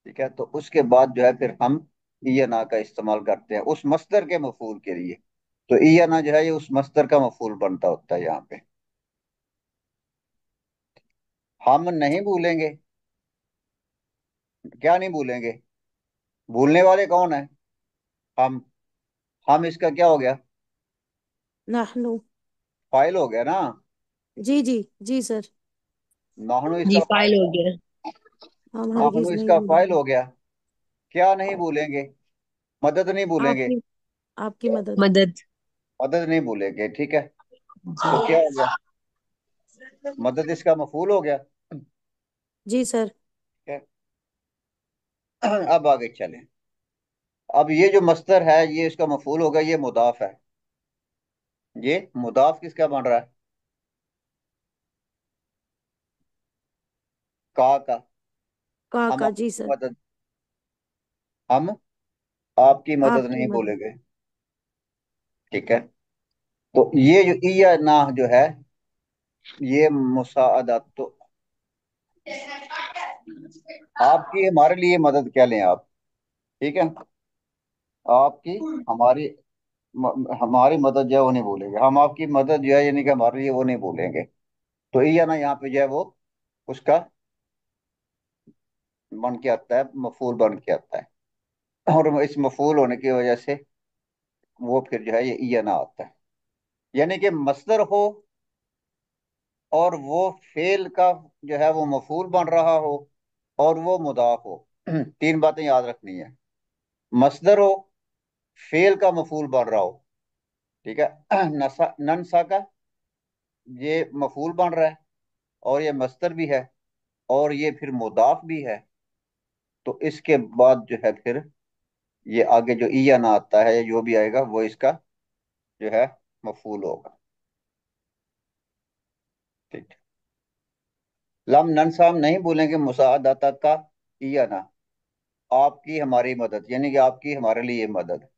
Speaker 1: ठीक है, तो उसके बाद जो है फिर हम ईना का इस्तेमाल करते हैं उस मस्दर के मफूल के लिए। तो ईना जो है ये उस मस्दर का मफूल बनता होता है यहाँ पे। हम नहीं भूलेंगे, क्या नहीं भूलेंगे? भूलने वाले कौन है? हम। हम इसका क्या हो गया?
Speaker 2: नाहनु।
Speaker 1: फाइल हो गया ना।
Speaker 2: जी जी जी सर।
Speaker 1: नाहनु
Speaker 4: जी
Speaker 1: इसका
Speaker 4: फाइल
Speaker 1: फाइल
Speaker 4: हो
Speaker 1: है।
Speaker 4: गया।
Speaker 2: हम
Speaker 1: हम
Speaker 2: हरगिज नहीं
Speaker 1: इसका फाइल
Speaker 2: भूलेंगे।
Speaker 1: हो गया। क्या नहीं भूलेंगे? मदद नहीं भूलेंगे।
Speaker 2: आपकी आपकी मदद।
Speaker 3: मदद।
Speaker 1: मदद नहीं भूलेंगे, ठीक है। तो क्या
Speaker 3: जी।
Speaker 1: हो गया? मदद इसका मफूल हो गया, ठीक
Speaker 2: जी सर।
Speaker 1: है। अब आगे चलें। अब ये जो मस्तर है ये इसका मफूल होगा, ये मुदाफ है। ये मुदाफ किसका बन रहा है? का। हम
Speaker 2: का जी
Speaker 1: आपकी
Speaker 2: सर।
Speaker 1: मदद, हम आपकी मदद
Speaker 2: आपकी
Speaker 1: नहीं
Speaker 2: मदद।
Speaker 1: बोलेंगे, ठीक है। तो ये जो इया ना जो है, ये मुसाअदा, तो आपकी हमारे लिए मदद क्या लें आप, ठीक है। आपकी हमारी हमारी मदद जो है वो नहीं बोलेंगे, हम आपकी मदद जो है यानी कि हमारे लिए वो नहीं बोलेंगे। तो इया ना यहाँ पे जो है वो उसका बन के आता है, मफूल बन के आता है। और इस मफूल होने की वजह से वो फिर जो है ये इया ना आता है। यानी कि मस्दर हो और वो फेल का जो है वो मफूल बन रहा हो और वो मुदाफ हो। तीन बातें याद रखनी है। मस्दर हो, फेल का मफूल बन रहा हो, ठीक है। नसा ननसा का ये मफूल बन रहा है और ये मस्दर भी है और ये फिर मुदाफ भी है। तो इसके बाद जो है फिर ये आगे जो इया ना आता है या जो भी आएगा वो इसका जो है मफूल होगा, ठीक है। लम ननसा हम नहीं बोलेंगे मुसाअदाता का इया ना, आपकी हमारी मदद यानी कि आपकी हमारे लिए मदद।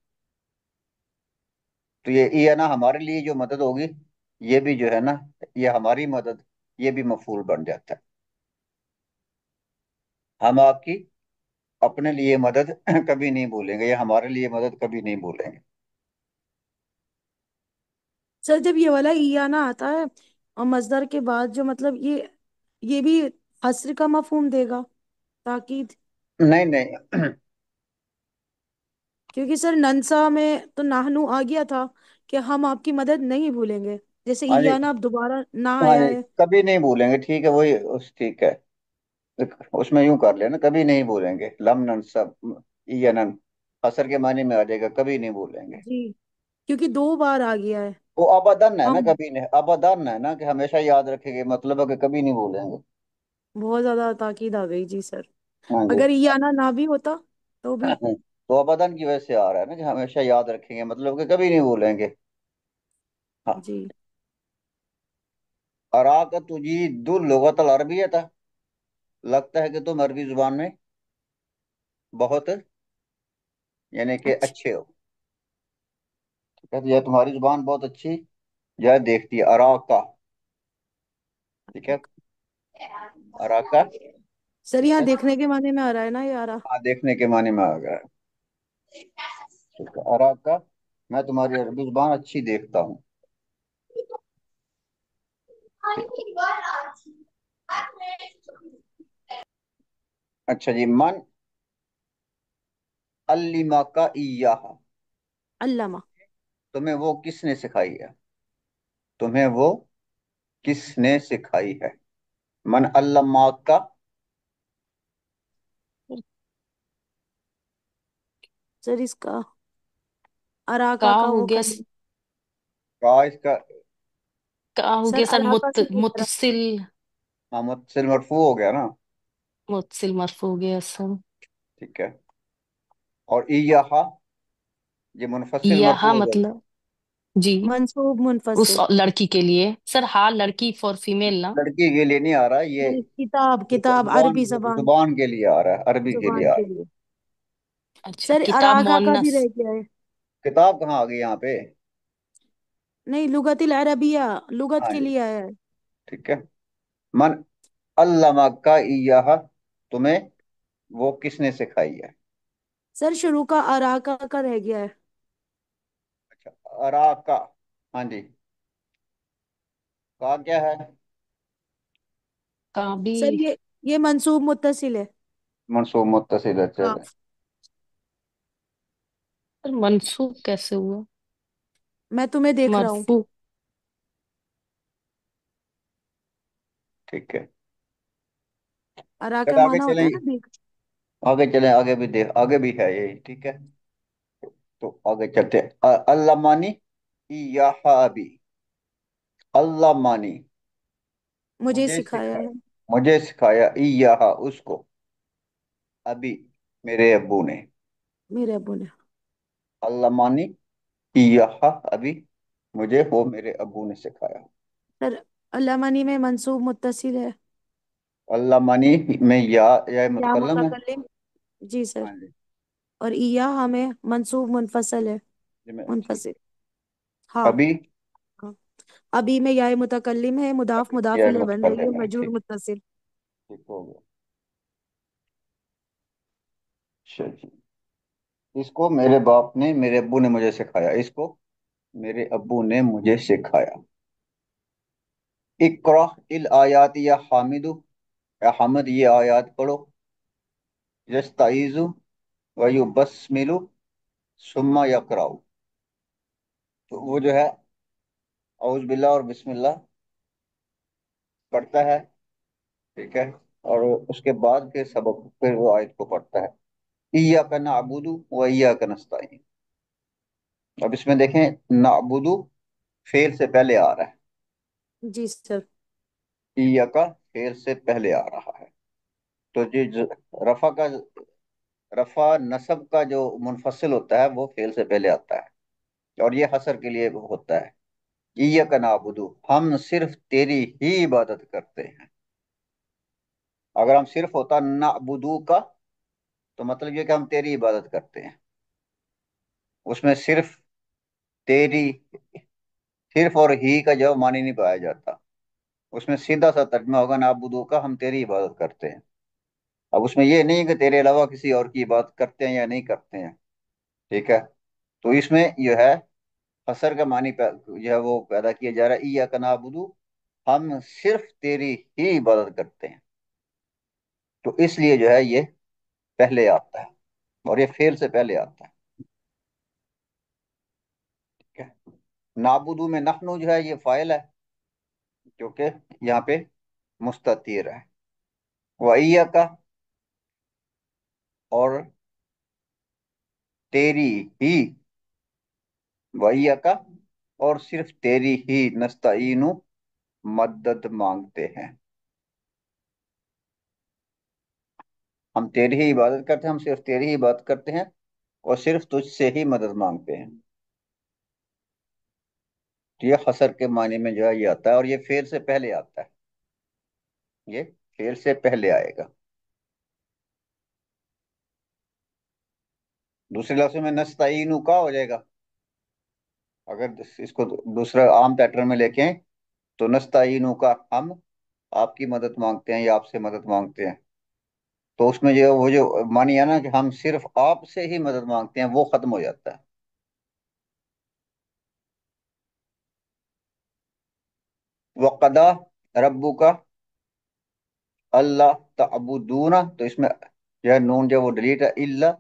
Speaker 1: तो ये ना हमारे लिए जो मदद होगी, ये भी जो है ना, ये हमारी मदद, ये भी मफूल बन जाता है। हम आपकी अपने लिए मदद कभी नहीं भूलेंगे या हमारे लिए मदद कभी नहीं भूलेंगे।
Speaker 2: सर जब ये वाला ईयाना आता है और मजदर के बाद जो मतलब ये भी हस्र का मफहूम देगा, ताकीद।
Speaker 1: नहीं नहीं।
Speaker 2: क्योंकि सर ननसा में तो नाहनु आ गया था कि हम आपकी मदद नहीं भूलेंगे। जैसे
Speaker 1: हाँ जी,
Speaker 2: ईयाना अब दोबारा ना
Speaker 1: हाँ
Speaker 2: आया
Speaker 1: जी,
Speaker 2: है।
Speaker 1: कभी नहीं भूलेंगे, ठीक है, वही उस ठीक है। उसमें यूं कर लेना, कभी नहीं भूलेंगे, लम नन सब या नन असर के मानी में आ जाएगा, कभी नहीं भूलेंगे।
Speaker 2: जी, क्योंकि 2 बार आ गया है।
Speaker 1: वो अबदन है ना,
Speaker 2: हम
Speaker 1: कभी नहीं, अबदन है ना कि हमेशा याद रखेंगे, मतलब है कि कभी नहीं भूलेंगे।
Speaker 2: बहुत ज्यादा ताकीद आ गई जी सर।
Speaker 1: हाँ जी।
Speaker 2: अगर ईयाना ना भी होता तो भी।
Speaker 1: तो अबदन की वजह से आ रहा है ना कि हमेशा याद रखेंगे, मतलब कि कभी नहीं भूलेंगे। हाँ।
Speaker 2: जी
Speaker 1: अराक तुझी दुल लुगत अल अरबियत, लगता है कि तुम अरबी जुबान में बहुत यानी कि
Speaker 2: अच्छी।
Speaker 1: अच्छे हो, ठीक है। तो यह तुम्हारी जुबान बहुत अच्छी जो है देखती है, अराक का, ठीक है। अराक का,
Speaker 2: सर
Speaker 1: ठीक
Speaker 2: यहाँ
Speaker 1: है।
Speaker 2: देखने के माने में आ रहा है ना यारा।
Speaker 1: हाँ, देखने के माने में आ गया है, ठीक है। अराक का, मैं तुम्हारी अरबी जुबान अच्छी देखता हूँ, ठीक। अच्छा जी, मन अल्लिमा का इया,
Speaker 2: अल्लामा।
Speaker 1: तुम्हें वो किसने सिखाई है? तुम्हें वो किसने सिखाई है? मन अल्लमा का,
Speaker 2: सर इसका
Speaker 3: का
Speaker 2: अराका का
Speaker 3: हो
Speaker 2: वो
Speaker 3: गया।
Speaker 2: कर।
Speaker 1: का इसका,
Speaker 3: का हो
Speaker 2: सर
Speaker 3: गया सर,
Speaker 2: अराका से पूछ रहा।
Speaker 3: मुतसिल।
Speaker 1: हाँ, मुत्तसिल मरफू हो गया ना,
Speaker 3: मुतसिल मरफू हो गया सर।
Speaker 1: ठीक है। और इया ये मुनफसिल मरफू
Speaker 3: यहाँ
Speaker 1: हो जाएगा।
Speaker 3: मतलब। जी।
Speaker 2: मंसूब
Speaker 3: उस
Speaker 2: मुनफसिल।
Speaker 3: लड़की के लिए सर, हाँ लड़की फॉर फीमेल ना।
Speaker 1: लड़की के लिए नहीं आ रहा ये,
Speaker 2: नहीं, किताब किताब
Speaker 1: जुबान,
Speaker 2: अरबी जबान।
Speaker 1: जुबान के लिए आ रहा है, अरबी के लिए
Speaker 2: जुबान
Speaker 1: आ
Speaker 2: के
Speaker 1: रहा
Speaker 2: लिए।
Speaker 3: अच्छा,
Speaker 2: सर
Speaker 3: किताब
Speaker 2: अराका का भी
Speaker 3: मोन्नस।
Speaker 2: रह गया है।
Speaker 1: है। किताब कहाँ आ गई यहाँ पे?
Speaker 2: नहीं, लुगतिल अरबिया लुगत
Speaker 1: हाँ
Speaker 2: के
Speaker 1: जी,
Speaker 2: लिए आया है।
Speaker 1: ठीक है। मन अल्लमा का इया, तुम्हें वो किसने सिखाई है?
Speaker 2: सर शुरू का अराका का रह गया है।
Speaker 1: अच्छा, अरा का, हाँ जी, का क्या है?
Speaker 3: का भी।
Speaker 2: सर ये मंसूब मुत्तसिल है।
Speaker 1: मनसूब मुत्तसिल है,
Speaker 2: हाँ।
Speaker 1: चले,
Speaker 3: सर मनसूब कैसे हुआ?
Speaker 2: मैं तुम्हें देख रहा हूँ।
Speaker 3: मरफू।
Speaker 1: ठीक है।
Speaker 2: अरा
Speaker 1: चल
Speaker 2: का
Speaker 1: आगे
Speaker 2: माना होता है
Speaker 1: चलें,
Speaker 2: ना देख।
Speaker 1: आगे चलें, आगे भी देख, आगे भी है यही, ठीक है। तो आगे चलते हैं। अल्लाह मानी इयाहाबी, अल्लाह मानी,
Speaker 2: मुझे
Speaker 1: मुझे
Speaker 2: सिखाया
Speaker 1: सिखाया,
Speaker 2: है।
Speaker 1: मुझे सिखाया, इयाहा उसको, अभी मेरे अब्बू ने।
Speaker 2: मेरे अब्बू ने।
Speaker 1: अल्लाह मानी इयाहा अभी, मुझे वो मेरे अब्बू ने सिखाया।
Speaker 2: सर अल्लाह मानी में मंसूब मुत्तसिल है।
Speaker 1: अल्लाह मानी में या
Speaker 2: या
Speaker 1: मुतकल्लम है।
Speaker 2: मुतकल्लिम। जी सर।
Speaker 1: हाँ जी।
Speaker 2: और इया हमें मंसूब मुनफसल है।
Speaker 1: जी मैं ठीक।
Speaker 2: मुनफसिल। हाँ।
Speaker 1: अभी,
Speaker 2: हाँ। अभी में या मुतकल्लिम है, मुदाफ
Speaker 1: अभी या
Speaker 2: मुदाफिले बन रही है,
Speaker 1: मुतकल्लम है,
Speaker 2: मजरूर
Speaker 1: ठीक,
Speaker 2: मुत्तसिल।
Speaker 1: ठीक हो गया। अच्छा जी। इसको मेरे बाप ने, मेरे अब्बू ने मुझे सिखाया, इसको मेरे अब्बू ने मुझे सिखाया। इकरा इल आयात या हामिदु, या हामिद ये आयात पढ़ो। यस्ताइजु व युबस्मिलु सुम्मा यकराउ। तो वो जो है औज बिल्ला और बिस्मिल्लाह पढ़ता है, ठीक है, और उसके बाद फिर सबक, फिर वो आयत को पढ़ता है। इय्याका नअबुदु व इय्याका नस्तईन। अब इसमें देखें, नअबुदु फेल से पहले आ रहा है,
Speaker 2: जी सर।
Speaker 1: इय्याका फेल से पहले आ रहा है। तो रफा का, रफा नसब का जो मुनफसिल होता है वो फेल से पहले आता है, और ये हसर के लिए होता है। इय्याका नअबुदु, हम सिर्फ तेरी ही इबादत करते हैं। अगर हम सिर्फ होता नअबुदु का, तो मतलब ये कि हम तेरी इबादत करते हैं, उसमें सिर्फ तेरी, सिर्फ और ही का जवाब मानी नहीं पाया जाता। उसमें सीधा सा तर्जमा होगा नाबुदू का, हम तेरी इबादत करते हैं। अब उसमें ये नहीं है कि तेरे अलावा किसी और की इबादत करते हैं या नहीं करते हैं, ठीक है। तो इसमें जो है हसर का मानी जो है वो पैदा किया जा रहा है, इया का नाबुदू, हम सिर्फ तेरी ही इबादत करते हैं। तो इसलिए जो है ये पहले आता है, और ये फेल से पहले आता है, ठीक है। नाबुदू में नहनु जो है ये फाइल है, क्योंकि यहाँ पे मुस्ततीर है। वैया का, और तेरी ही, वैया का, और सिर्फ तेरी ही नस्ताइनु मदद मांगते हैं। हम तेरी ही इबादत करते हैं, हम सिर्फ तेरी ही इबादत करते हैं, और सिर्फ तुझसे ही मदद मांगते हैं। तो ये हसर के मायने में जो है ये आता है, और ये फेल से पहले आता है, ये फेल से पहले आएगा। दूसरे लफ्ज़ में नस्ताइनु का हो जाएगा, अगर इसको दूसरा आम पैटर्न में लेके आए, तो नस्ताइनु का, हम आपकी मदद मांगते हैं या आपसे मदद मांगते हैं। तो उसमें जो वो जो मानी है ना कि हम सिर्फ आपसे ही मदद मांगते हैं, वो खत्म हो जाता है। वक़दा रब्बू का अल्लाह तअबुदूना, तो इसमें जो है नून जो है वो डिलीट है, इल्ला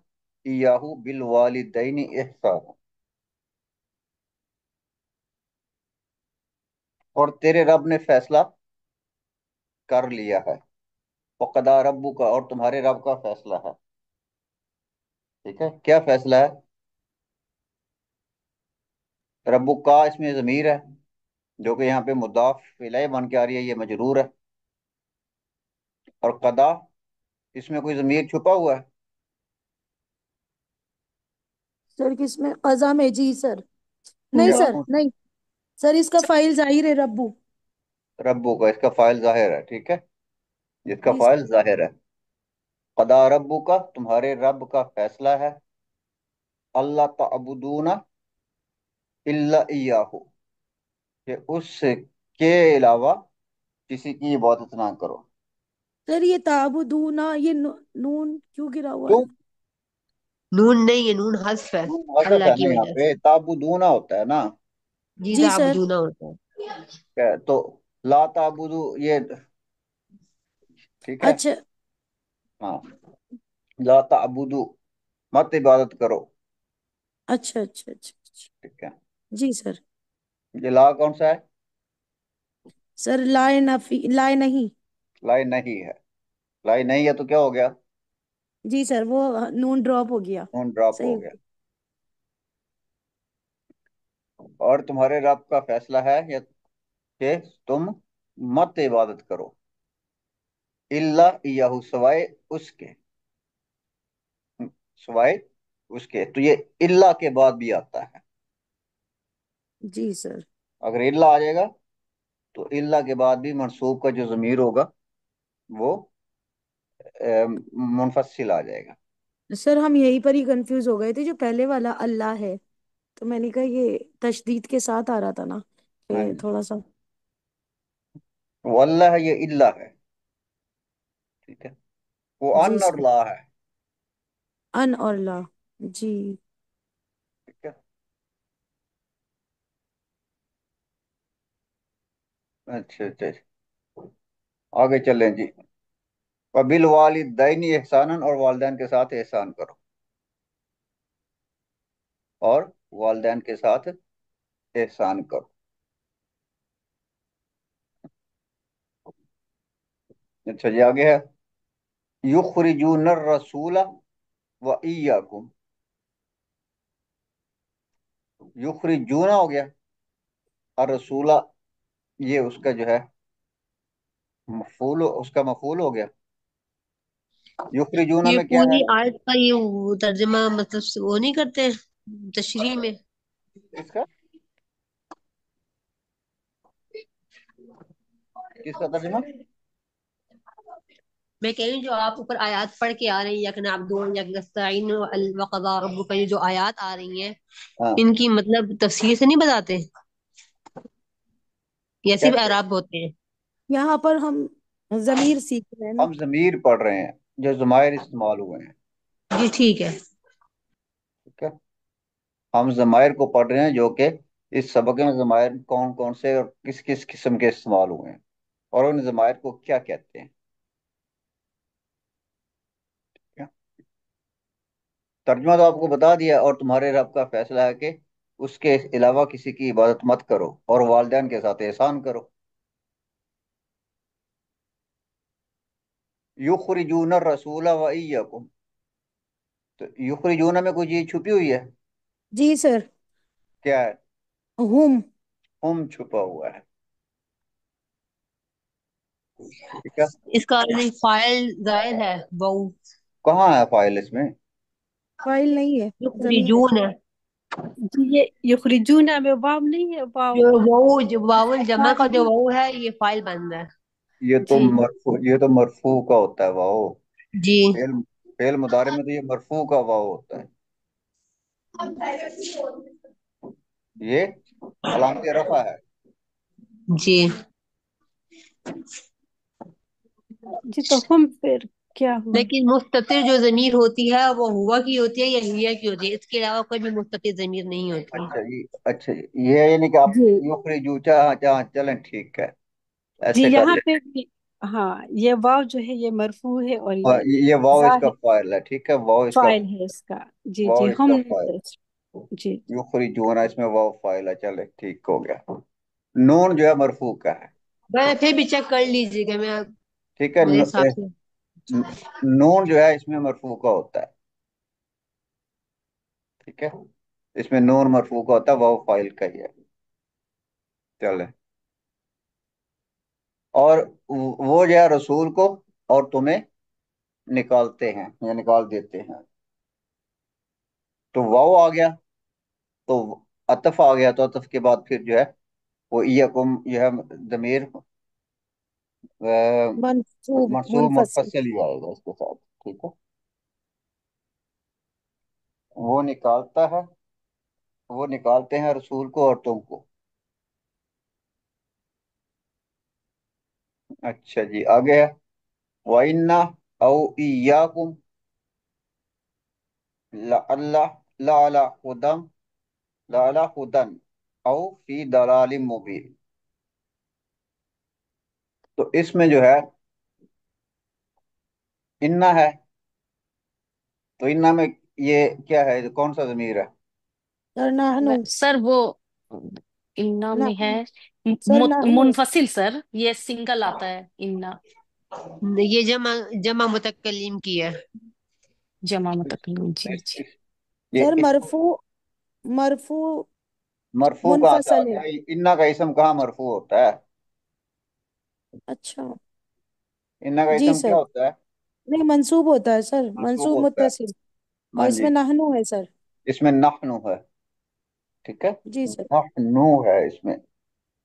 Speaker 1: इयाहू बिल वालिदैनी इहसाना। और तेरे रब ने फैसला कर लिया है, वक़दा रब्बू का, और तुम्हारे रब का फैसला है, ठीक है। क्या फैसला है? रब्बू का इसमें जमीर है, जो कि यहाँ पे मुदाफ इलैह बन के आ रही है, ये मजरूर है। और कदा, इसमें कोई जमीर छुपा हुआ है?
Speaker 2: सर किसमें, कज़ा में, जी सर। नहीं
Speaker 1: क्या
Speaker 3: नहीं।
Speaker 2: सर नहीं। सर इसका फाइल जाहिर है रब्बू।
Speaker 1: रब्बू का, इसका फाइल जाहिर है, ठीक है, इसका
Speaker 2: जी
Speaker 1: फाइल
Speaker 2: सर।
Speaker 1: जाहिर है। कदा रब्बू का, तुम्हारे रब का फैसला है, अल्लाह तअबुदूना इल्ला इयाहू, कि उसके अलावा किसी की इबादत ना करो।
Speaker 2: सर ये ताबुदूना, ये नून क्यों गिरा हुआ
Speaker 1: क्यों?
Speaker 2: है?
Speaker 4: नून नहीं, ये नून हस्फ है।
Speaker 1: हसफ
Speaker 4: अल्लाह
Speaker 1: है
Speaker 4: की
Speaker 1: ना यहाँ
Speaker 4: वजह
Speaker 1: पे,
Speaker 4: से।
Speaker 1: ताबुदूना होता है ना,
Speaker 4: जी
Speaker 2: जी सर।
Speaker 4: ताबदूना होता है।
Speaker 1: तो ला ताबुदू ये, ठीक है,
Speaker 2: अच्छा
Speaker 1: हाँ, ला ताबुदू, मत इबादत करो,
Speaker 2: अच्छा अच्छा अच्छा अच्छा।
Speaker 1: ठीक है।
Speaker 2: जी सर।
Speaker 1: ये ला कौन सा है?
Speaker 2: सर लाए नफी, लाए नहीं।
Speaker 1: ला नहीं है, लाई नहीं है तो क्या हो गया?
Speaker 2: जी सर, वो नून ड्रॉप हो गया।
Speaker 1: नून ड्रॉप
Speaker 2: सही
Speaker 1: हो
Speaker 2: हो
Speaker 1: गया।
Speaker 2: गया।
Speaker 1: और तुम्हारे रब का फैसला है या कि तुम मत इबादत करो इल्ला इयाहू, सवाए उसके, सवाए उसके। तो ये इल्ला के बाद भी आता है।
Speaker 2: जी सर।
Speaker 1: अगर इल्ला आ जाएगा तो इल्ला के बाद भी मनसूब का जो जमीर होगा वो मुनफसिल आ जाएगा।
Speaker 2: सर हम यहीं पर ही कंफ्यूज हो गए थे, जो पहले वाला अल्लाह है, तो मैंने कहा ये तशदीद के साथ आ रहा था ना,
Speaker 1: हाँ
Speaker 2: ये
Speaker 1: जी।
Speaker 2: थोड़ा सा।
Speaker 1: वो अल्लाह है, ये इल्ला है। ठीक है। वो
Speaker 2: जी
Speaker 1: अन और
Speaker 2: सर।
Speaker 1: ला है।
Speaker 2: अन और ला। जी।
Speaker 1: ठीक है। अच्छा अच्छा अच्छा। आगे चलें जी। वबिल वालिदैनी एहसानन, और वालदैन के साथ एहसान करो, और वालदैन के साथ एहसान करो। अच्छा जी, आगे है युखरिजून रसूला व इय्याकुम। युखरिजूना हो गया, और रसूला ये उसका जो है मफूल, उसका मफूल हो गया। युखरिजूना
Speaker 4: ये
Speaker 1: में क्या है?
Speaker 4: पूरी आयत का ये वो तर्जुमा मतलब वो नहीं करते तशरीह में।
Speaker 1: किसका? किसका तर्जुमा?
Speaker 4: मैं कह रही हूँ जो आप ऊपर आयत पढ़ के आ रही हैं, यक नअब्दु व यक नस्तईन व क़ज़ा रब्बुका, ये जो आयत आ रही हैं
Speaker 1: हाँ।
Speaker 4: इनकी मतलब तफसीर से नहीं बताते, या सिर्फ
Speaker 1: कैसे?
Speaker 4: एराब होते हैं?
Speaker 2: यहाँ पर हम जमीर सीख रहे हैं ना।
Speaker 1: हम जमीर पढ़ रहे हैं, जो जमायर इस्तेमाल हुए हैं।
Speaker 4: जी ठीक है।
Speaker 1: ठीक है। हम जमायर को पढ़ रहे हैं, जो कि इस सबक में जमायर कौन कौन से और किस किस किस्म के इस्तेमाल हुए हैं, और उन जमायर को क्या कहते हैं। ठीक है? तर्जुमा तो आपको बता दिया। और तुम्हारे रब का फैसला है कि उसके अलावा किसी की इबादत मत करो, और वालदैन के साथ एहसान करो। युखरिजून रसूला व इय्याकुम। तो युखरिजून में कोई चीज छुपी हुई है?
Speaker 2: जी सर।
Speaker 1: क्या है?
Speaker 2: हुम।
Speaker 1: हम छुपा हुआ है। ठीक है।
Speaker 4: इसका फाइल जायद है वो
Speaker 1: कहाँ है फाइल इसमें?
Speaker 2: फाइल नहीं है, जमीर है।
Speaker 4: युखरिजून है।
Speaker 5: जी, ये युखरिजूना में वाव नहीं है, वाव।
Speaker 4: जो वाउल जमा का जो
Speaker 5: फाइल।
Speaker 4: वाउ है ये फाइल बन रहा है।
Speaker 5: जी।
Speaker 1: ये तो मरफू का होता है वाओ।
Speaker 4: जी।
Speaker 1: फेल फेल मुदारे में तो ये मरफू का वाओ होता है। ये अलामत रफा है।
Speaker 5: जी। जी, तो हम फिर क्या हुआ?
Speaker 4: लेकिन मुस्ततिर जो जमीर होती है वो हुआ की होती है या हिया की होती है, इसके अलावा कोई भी मुस्ततिर जमीर नहीं होती।
Speaker 1: अच्छा जी, अच्छा जी, ये यानी कि आप
Speaker 5: जी।
Speaker 1: युखरिजू चाह चाह चलें, ठीक है,
Speaker 5: जी,
Speaker 1: ऐसे कर
Speaker 5: यहाँ
Speaker 1: ले।
Speaker 5: पे भी। हाँ, ये वाव जो है ये मरफू है, और
Speaker 1: हाँ,
Speaker 5: ये
Speaker 1: ये वाओ इसका
Speaker 5: जाहिर
Speaker 1: फाइल है। ठीक है, वाओ इसका,
Speaker 5: फाइल है इसका। जी जी,
Speaker 1: वाओ
Speaker 5: हम
Speaker 1: इसका फाइल।
Speaker 5: जी।
Speaker 1: युखरिजून है, इसमें वाओ फाइल है। चले, ठीक हो गया। नून जो है मरफू का है।
Speaker 4: मैं फिर भी चेक कर लीजिएगा, मैं
Speaker 1: ठीक है।
Speaker 4: मेरे हिसाब से।
Speaker 1: नून जो है इसमें मरफू का होता है। ठीक है। इसमें नून मरफू का होता है, वाओ फाइल का ही है। चले। और वो जो है रसूल को और तुम्हें निकालते हैं या निकाल देते हैं। तो वाव आ गया, तो अतफ आ गया, तो अतफ के बाद फिर जो है वो iyyakum जो है जमीर
Speaker 2: मनसूब
Speaker 1: मंसूब
Speaker 2: मुनफसिल।
Speaker 1: मुनफसिल ही आएगा इसके साथ। ठीक है। वो निकालता है, वो निकालते हैं रसूल को और तुमको। अच्छा जी, आगे है वाइन्ना औ इय्याकुम लअल्लाह लअला हुदम लअला हुदन औ फी दलालिम मुबीन। तो इसमें जो है इन्ना है, तो इन्ना में ये क्या है, कौन सा जमीर है?
Speaker 2: सर नाहनु।
Speaker 3: सर वो इन्ना
Speaker 2: ना
Speaker 3: में है
Speaker 2: सर नाहनु।
Speaker 3: मुनफसिल सर, ये सिंगल आता है इन्ना।
Speaker 4: ये जमा जमा मुतकल्लिम की है।
Speaker 3: जमा मुतकल्लिम, जी
Speaker 1: इस,
Speaker 3: जी।
Speaker 1: इस, ये
Speaker 2: सर
Speaker 1: इस
Speaker 2: मरफू, मरफू
Speaker 1: मरफू कहाँ से आ
Speaker 2: मुनफसल है।
Speaker 1: गया? इन्ना का इसम कहाँ मरफू होता है?
Speaker 2: अच्छा।
Speaker 1: इन्ना का
Speaker 2: जी
Speaker 1: इसम क्या
Speaker 2: सर।
Speaker 1: होता है?
Speaker 2: नहीं, मंसूब होता है सर,
Speaker 1: मंसूब
Speaker 2: मंसूब
Speaker 1: होता है।
Speaker 2: मुत्तसिल। और
Speaker 1: हाँ
Speaker 2: इसमें
Speaker 1: जी,
Speaker 2: नहनु है सर।
Speaker 1: इसमें नहनु है। ठीक है,
Speaker 2: जी सर।
Speaker 1: नहनु है इसमें,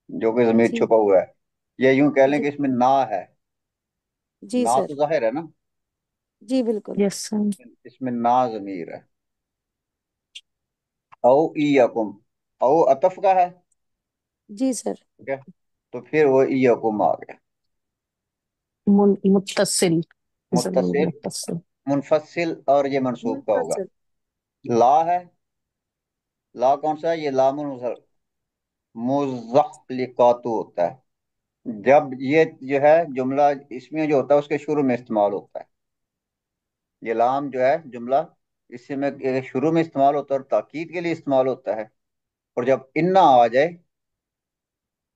Speaker 1: जो कि जमीर
Speaker 2: जी।
Speaker 1: छुपा हुआ है। ये यूं कह लें
Speaker 2: जी।
Speaker 1: कि इसमें ना है।
Speaker 2: जी
Speaker 1: ना तो
Speaker 2: सर।
Speaker 1: जाहिर है ना,
Speaker 2: जी बिल्कुल।
Speaker 3: Yes sir.
Speaker 1: इसमें ना जमीर है। औ ईयकुम, औ अतफ का है।
Speaker 2: जी सर।
Speaker 1: ठीक है, तो फिर वो ईयकुम आ गया।
Speaker 3: मुत्तसिल, जमीर
Speaker 1: मुत्तसिल,
Speaker 3: मुत्तसिल।
Speaker 1: मुनफसिल, और ये मंसूब का होगा।
Speaker 2: मुनफसल।
Speaker 1: ला है, ला कौन सा है? ये लामुल मुज़हलिकातु होता है। जब ये जो है जुमला इसमें जो होता है उसके शुरू में इस्तेमाल होता है। ये लाम जो है जुमला इसमें शुरू में इस्तेमाल होता है और ताकीद के लिए इस्तेमाल होता है। और जब इन्ना आ जाए,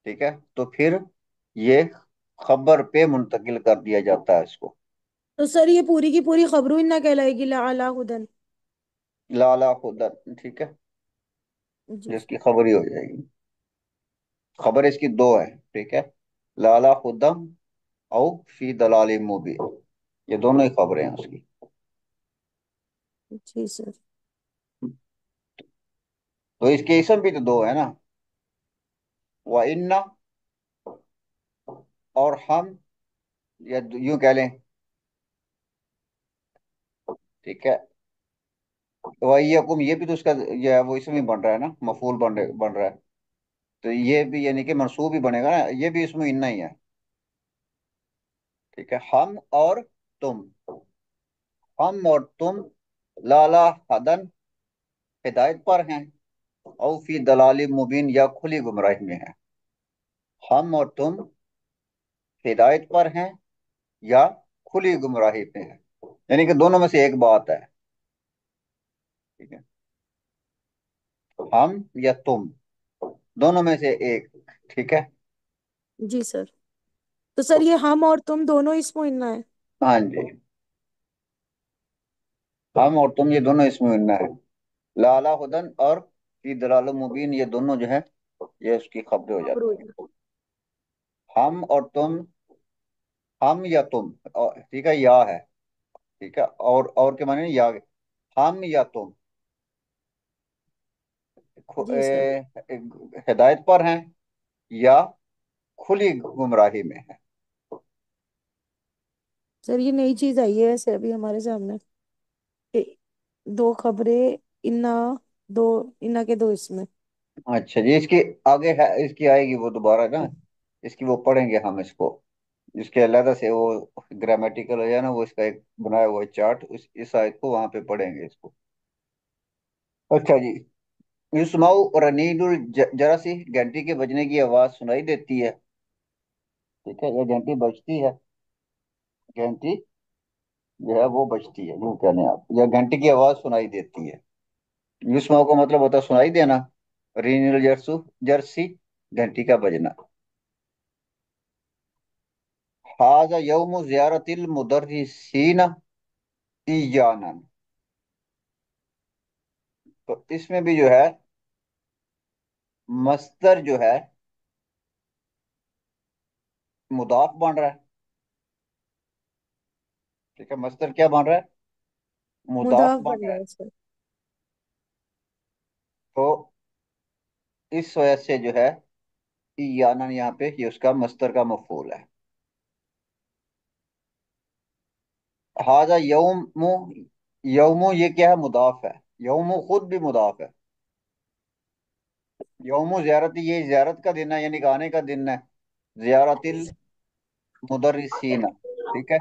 Speaker 1: ठीक है, तो फिर ये खबर पे मुंतकिल कर दिया जाता है इसको।
Speaker 2: तो सर ये पूरी की पूरी खबरों ना कहलाएगी, ला अला हुदन।
Speaker 1: लाला खुदा, ठीक है,
Speaker 2: जी
Speaker 1: जिसकी
Speaker 2: सर।
Speaker 1: खबर ही हो जाएगी। खबर इसकी दो है, ठीक है, लाला खुदम औ फी दलाल मुबीन, ये दोनों ही खबरें हैं उसकी।
Speaker 2: जी सर।
Speaker 1: तो इसके इसम भी तो दो है ना, व इन्ना और हम, या यूं कह लें, ठीक है, वयकुम ये भी तो उसका ये है, वो इसमें ही बन रहा है ना, मफूल बन रहा है। तो ये भी यानी कि मंसूब ही बनेगा ना, ये भी इसमें इन्ना ही है। ठीक है, हम और तुम लाला हदन हिदायत पर हैं, औ फी दलाली मुबीन या खुली गुमराही में है। हम और तुम हिदायत पर हैं या खुली गुमराही पे हैं, यानी कि दोनों में से एक बात है। ठीक है, हम या तुम, दोनों में से एक। ठीक है।
Speaker 2: जी सर। तो सर ये हम और तुम दोनों इसमें इन्ना है।
Speaker 1: हाँ जी, हम और तुम ये दोनों इसमें इन्ना है। लाला हुदन और फी दलाल मुबीन ये दोनों जो है ये उसकी खबरें हो
Speaker 2: खबरों
Speaker 1: जाती हैं। हम और तुम, हम या तुम, ठीक है, या है। ठीक है, और के माने या, हम या तुम
Speaker 2: जी सर।
Speaker 1: हिदायत पर हैं या खुली गुमराही में है।
Speaker 2: सर ये नई चीज आई है वैसे अभी हमारे सामने, कि दो खबरें, इन्ना, दो इन्ना के दो इसमें।
Speaker 1: अच्छा जी, इसकी आगे है, इसकी आएगी वो दोबारा ना, इसकी वो पढ़ेंगे हम इसको। इसके अलग से वो ग्रामेटिकल है ना, वो इसका एक बनाया हुआ है चार्ट, इस आयत को वहां पे पढ़ेंगे इसको। अच्छा जी, युस्माउ रनीडुल जरासी, घंटी के बजने की आवाज सुनाई देती है। ठीक है, ये घंटी बजती है, घंटी जो है वो बजती है, यूं कहने आप, या घंटी की आवाज सुनाई देती है। युस्माउ का मतलब होता है सुनाई देना, रीनिल जर्सी, घंटी का बजना। हाजा यौम जियारतिल मुदर्रिसीन ईयानन, तो इसमें भी जो है मस्दर जो है मुदाफ बन रहा है। ठीक है, मस्दर क्या बन रहा है? मुदाफ
Speaker 2: मुदाफ
Speaker 1: बन
Speaker 2: बन
Speaker 1: रहा
Speaker 2: रहा
Speaker 1: है।
Speaker 2: है सर।
Speaker 1: तो इस वजह से जो है ईयानन यहाँ पे ये उसका मस्दर का मफूल है। हाजा यौमु, यौमु ये क्या है? मुदाफ है। यौमु खुद भी मुदाफ है। यौमु जियारत, ये जियारत का दिन है, यानी कि आने का दिन है। जियारतिल मुदर्रिसीना, ठीक है,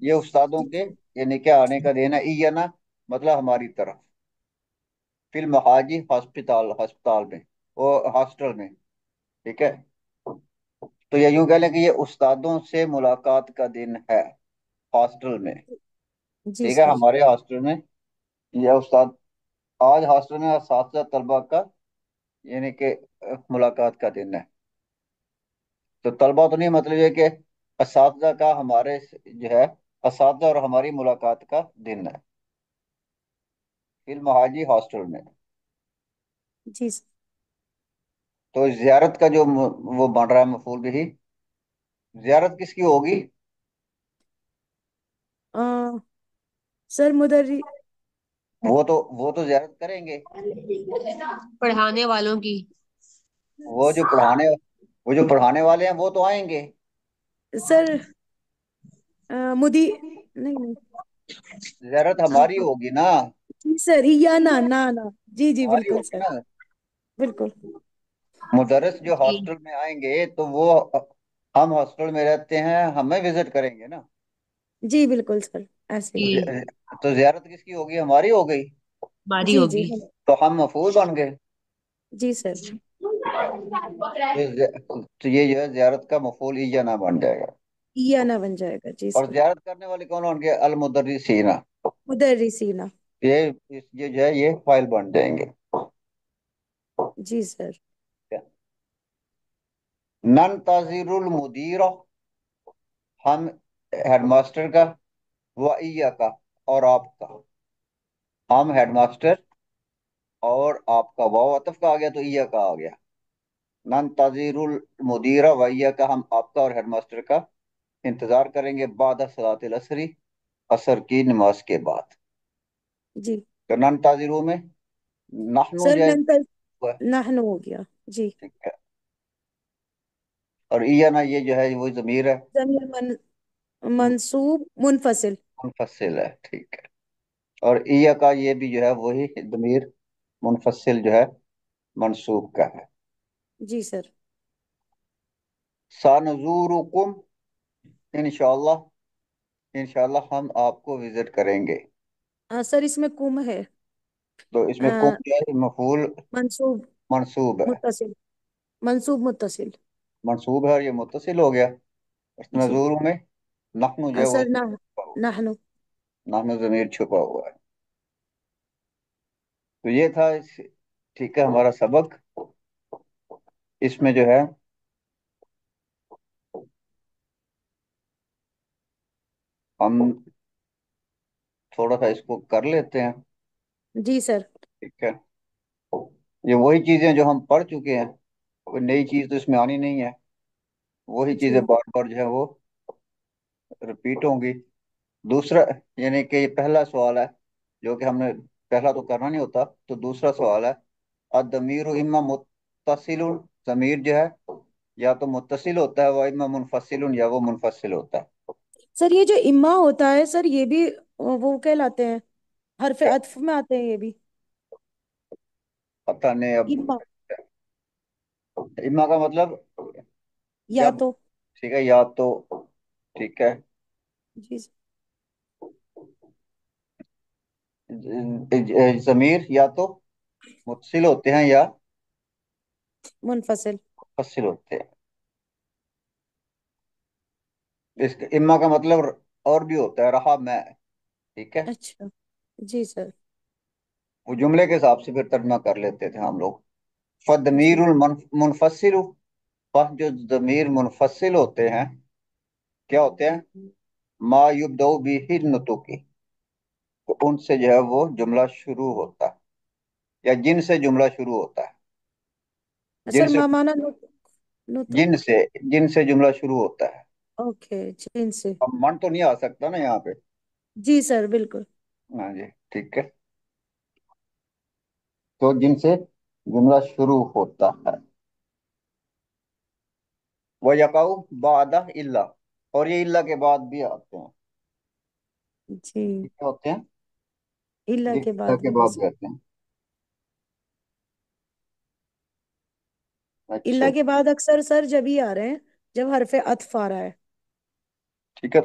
Speaker 1: ये उस्तादों के यानी कि आने का दिन है। ईयाना मतलब हमारी तरफ, फिल महाजी हॉस्पिटल, अस्पताल में, वो हॉस्टल में। ठीक है, तो ये यूं कह लें कि ये उस्तादों से मुलाकात का दिन है हॉस्टल में।
Speaker 2: जी
Speaker 1: ठीक है,
Speaker 2: सर।
Speaker 1: हमारे हॉस्टल में ये उस्ताद, आज हॉस्टल में साथ तलबा का यानी कि मुलाकात का दिन है। तो तलबा तो नहीं मतलब ये कि اساتذہ کا ہمارے جو ہے، اساتذہ اور ہماری ملاقات کا دن ہے، فی المحاجی ہاسٹل میں.
Speaker 2: جی سر.
Speaker 1: تو زیارت کا جو وہ بن رہا ہے مفعول بھی، زیارت کس کی ہوگی؟
Speaker 2: آ, سر مدری
Speaker 1: وہ تو زیارت کریں گے.
Speaker 4: پڑھانے والوں کی.
Speaker 1: وہ جو پڑھانے وہ جو پڑھانے والے ہیں وہ تو آئیں گے.
Speaker 2: سر مدی نہیں نہیں.
Speaker 1: زیارت ہماری ہوگی نا.
Speaker 2: جی سر، یا نا. جی جی
Speaker 1: ہماری
Speaker 2: بالکل
Speaker 1: ہوگی
Speaker 2: سر.
Speaker 1: نا.
Speaker 2: بالکل.
Speaker 1: مدرس جو
Speaker 4: جی
Speaker 1: ہاسٹل میں آئیں گے تو وہ، ہم ہاسٹل میں رہتے ہیں، ہمیں وزٹ کریں گے نا.
Speaker 2: جی بالکل سر، ایسے ہی.
Speaker 4: جی
Speaker 1: تو زیارت کس کی ہوگی؟ ہماری ہو گئی.
Speaker 4: ہماری
Speaker 2: جی جی
Speaker 4: ہوگی.
Speaker 1: تو ہم مفعول بن گئے.
Speaker 2: جی سر.
Speaker 1: تو یہ جو ہے زیارت کا مفعول ایجانا بن جائے گا.
Speaker 2: یا نا بن جائے گا. جی
Speaker 1: اور
Speaker 2: سر.
Speaker 1: زیارت کرنے والے کون ہوں گے؟ المدرسین.
Speaker 2: مدرسینہ.
Speaker 1: یہ جو ہے یہ فائل بن جائیں گے.
Speaker 2: جی سر.
Speaker 1: نن تازیر المدیر، ہم ہیڈ ماسٹر کا، وَإِيَّكَ کا، اور آپ کا. ہم ہیڈ ماسٹر اور آپ کا، واو عطف کا آ گیا تو ایہ کا آ گیا. نن تازیر المدیر وَإِيَّكَ، ہم آپ کا اور ہیڈ ماسٹر کا انتظار کریں گے، بعد صلاۃ العصر، عصر کی نماز کے بعد.
Speaker 2: جی
Speaker 1: تو نن تازیروں میں نحنو
Speaker 2: سر.
Speaker 1: جائز
Speaker 2: ننتظ
Speaker 1: ہوا ہے.
Speaker 2: نحن ہو گیا. جی.
Speaker 1: ٹھیک ہے. اور ایانا یہ جو ہے وہ ضمیر ہے،
Speaker 2: ضمیر منصوب منفصل.
Speaker 1: منفصل ہے. ٹھیک ہے. اور ایہ کا یہ بھی جو ہے وہی ضمیر منفصل جو ہے منصوب کا ہے.
Speaker 2: جی سر.
Speaker 1: سانزورکم، انشاءاللہ، انشاءاللہ ہم آپ کو وزٹ کریں گے.
Speaker 2: سر اس میں کم ہے.
Speaker 1: تو اس میں
Speaker 2: آ,
Speaker 1: کم جو ہے مفعول
Speaker 2: منصوب
Speaker 1: منصوب ہے.
Speaker 2: متصل. منصوب متصل.
Speaker 1: منصوب ہے اور یہ متصل ہو گیا. اس
Speaker 2: جی.
Speaker 1: نزور میں نحنو جو ہے وہ
Speaker 2: سر نہ.
Speaker 1: چھپا ہوا،
Speaker 2: نحن.
Speaker 1: نحنو ضمیر چھپا ہوا ہے. تو یہ تھا ٹھیک ہے ہمارا سبق. اس میں جو ہے ہم تھوڑا سا اس کو کر لیتے ہیں.
Speaker 2: جی سر.
Speaker 1: ٹھیک ہے. یہ وہی چیزیں جو ہم پڑھ چکے ہیں، کوئی نئی چیز تو اس میں آنی نہیں ہے. وہی چیزیں
Speaker 2: جی.
Speaker 1: بار بار جو ہے وہ رپیٹ ہوں گی. دوسرا، یعنی کہ یہ پہلا سوال ہے جو کہ ہم نے، پہلا تو کرنا نہیں ہوتا. تو دوسرا سوال ہے، الضمیر اما متصل، ضمیر جو ہے یا تو متصل ہوتا ہے، وہ اما منفصل، یا وہ منفصل ہوتا ہے.
Speaker 2: سر یہ جو اما ہوتا ہے سر، یہ بھی وہ کہلاتے ہیں حرف عطف میں آتے ہیں یہ بھی.
Speaker 1: پتہ نہیں اب.
Speaker 2: اما.
Speaker 1: اما کا مطلب
Speaker 2: یا
Speaker 1: جب،
Speaker 2: تو.
Speaker 1: ٹھیک ہے، یا تو. ٹھیک ہے.
Speaker 2: جی سر.
Speaker 1: ضمیر یا تو متصل ہوتے ہیں یا
Speaker 2: منفصل.
Speaker 1: منفصل ہوتے ہیں. اس کا اما کا مطلب اور بھی ہوتا ہے، رہا میں. ٹھیک ہے.
Speaker 2: اچھا. جی سر.
Speaker 1: وہ جملے کے حساب سے پھر ترجمہ کر لیتے تھے ہم لوگ. فضمیر
Speaker 2: جی.
Speaker 1: المنفصل، جو ضمیر منفصل ہوتے ہیں کیا ہوتے ہیں؟ ما یبدو به النطق، تو ان سے جو ہے وہ جملہ شروع ہوتا ہے، یا جن سے جملہ شروع ہوتا ہے. جن
Speaker 2: سر
Speaker 1: سے
Speaker 2: مانا نطق.
Speaker 1: جن سے جن سے جملہ شروع ہوتا ہے.
Speaker 2: اوکے. جن سے.
Speaker 1: اب من تو نہیں آ سکتا نا یہاں پہ.
Speaker 2: جی سر بالکل.
Speaker 1: ہاں جی. ٹھیک ہے. تو جن سے جملہ شروع ہوتا ہے. وہ یقاؤ بعد الا، اور یہ الا کے بعد بھی آتے ہیں.
Speaker 2: جی.
Speaker 1: کیا ہوتے ہیں؟
Speaker 2: اللہ
Speaker 1: یہ
Speaker 2: کے
Speaker 1: الا
Speaker 2: بعد
Speaker 1: کے
Speaker 2: بھی
Speaker 1: بعد
Speaker 2: ایسے.
Speaker 1: بھی آتے ہیں. اچھا.
Speaker 2: اللہ کے بعد اکثر سر جب ہی آ رہے ہیں جب حرف عطف آ رہا ہے.
Speaker 1: ٹھیک ہے.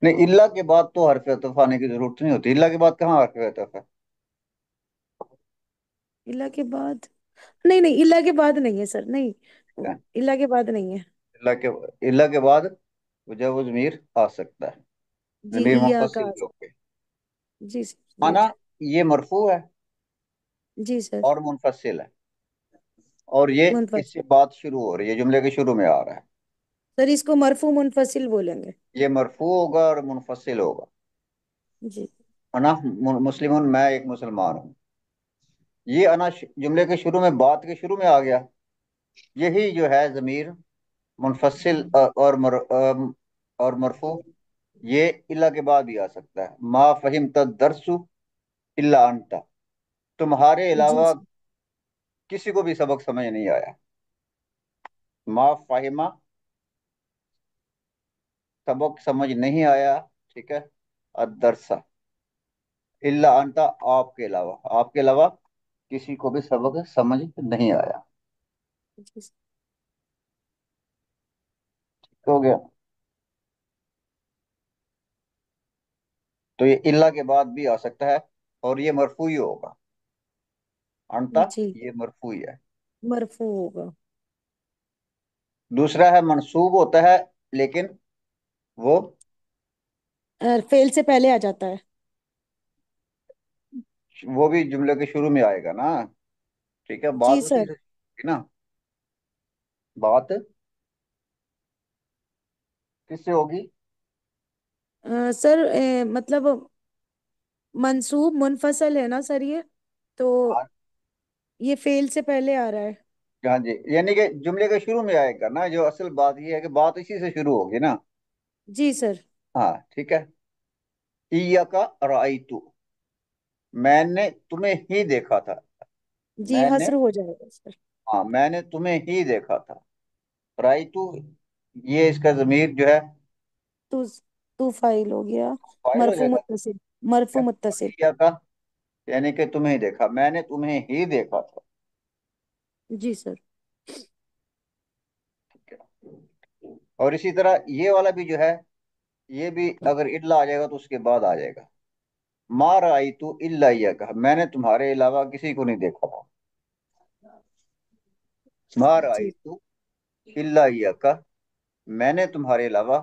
Speaker 1: نہیں، الا کے بعد تو حرف عطف آنے کی ضرورت نہیں ہوتی. الا کے بعد کہاں حرف عطف ہے؟
Speaker 2: اللہ کے بعد نہیں نہیں، اللہ کے بعد نہیں ہے سر، نہیں. اللہ کے بعد نہیں ہے.
Speaker 1: الا کے بعد وہ جو ہے وہ ضمیر آ سکتا ہے.
Speaker 2: جی.
Speaker 1: ضمیر
Speaker 2: ایا کا.
Speaker 1: منفصل بھی ہو گئے.
Speaker 2: جی سر. جی
Speaker 1: مانا
Speaker 2: جی.
Speaker 1: یہ مرفوع ہے
Speaker 2: جی سر.
Speaker 1: اور منفصل ہے، اور یہ اس
Speaker 2: منفصل.
Speaker 1: سے بات شروع ہو رہی ہے، جملے کے شروع میں آ رہا ہے.
Speaker 2: سر اس کو مرفوع منفصل بولیں گے؟
Speaker 1: یہ مرفوع ہوگا اور منفصل ہوگا.
Speaker 2: جی
Speaker 1: انا مسلمون، میں ایک مسلمان ہوں. یہ انا جملے کے شروع میں، بات کے شروع میں آ گیا. یہی جو ہے ضمیر منفصل اور مرفوع، یہ اللہ کے بعد بھی آ سکتا ہے. ما فہمت الدرس الا انت، تمہارے
Speaker 2: جی
Speaker 1: علاوہ
Speaker 2: سر.
Speaker 1: کسی کو بھی سبق سمجھ نہیں آیا. ما فہمہ، سبق سمجھ نہیں آیا، ٹھیک ہے. الدرس الا انت، آپ کے علاوہ، آپ کے علاوہ کسی کو بھی سبق سمجھ نہیں آیا.
Speaker 2: جی سر.
Speaker 1: ہو گیا. تو یہ اللہ کے بعد بھی آ سکتا ہے اور یہ مرفوع ہی ہوگا. انتا
Speaker 2: جی
Speaker 1: یہ مرفوع ہے.
Speaker 2: مرفوع ہوگا.
Speaker 1: دوسرا ہے منصوب ہوتا ہے لیکن وہ
Speaker 2: فعل سے پہلے آ جاتا ہے.
Speaker 1: وہ بھی جملے کے شروع میں آئے گا نا. ٹھیک ہے،
Speaker 2: جی
Speaker 1: بات اسی
Speaker 2: سر.
Speaker 1: سے ہوگی نا. بات کس سے ہوگی؟
Speaker 2: سر مطلب منصوب منفصل ہے نا سر یہ، تو
Speaker 1: ہاں
Speaker 2: یہ فعل سے پہلے آ رہا ہے.
Speaker 1: ہاں جی، یعنی کہ جملے کے شروع میں آئے گا نا. جو اصل بات یہ ہے کہ بات اسی سے شروع ہوگی نا.
Speaker 2: جی سر.
Speaker 1: ہاں ٹھیک ہے. ایاکا رأیتو، میں نے تمہیں ہی دیکھا تھا.
Speaker 2: جی
Speaker 1: میں نے،
Speaker 2: حسر ہو جائے گا سر.
Speaker 1: ہاں میں نے تمہیں ہی دیکھا تھا. رأیتو، یہ اس کا ضمیر جو ہے
Speaker 2: تو تو فائل ہو گیا.
Speaker 1: فاعل ہو
Speaker 2: مرفوع
Speaker 1: جائے گا.
Speaker 2: متصل.
Speaker 1: ٹھیک ہے،
Speaker 2: مرفوع
Speaker 1: اور
Speaker 2: متصل.
Speaker 1: ایاکا یعنی کہ تمہیں دیکھا، میں نے تمہیں ہی دیکھا تھا.
Speaker 2: جی سر.
Speaker 1: ٹھیک ہے. اور اسی طرح یہ والا بھی جو ہے، یہ بھی اگر الا آ جائے گا تو اس کے بعد آ جائے گا. ما رأیت الا ایاک، میں نے تمہارے علاوہ کسی کو نہیں دیکھا تھا. ما
Speaker 2: جی
Speaker 1: رأیت الا ایاک، میں نے تمہارے علاوہ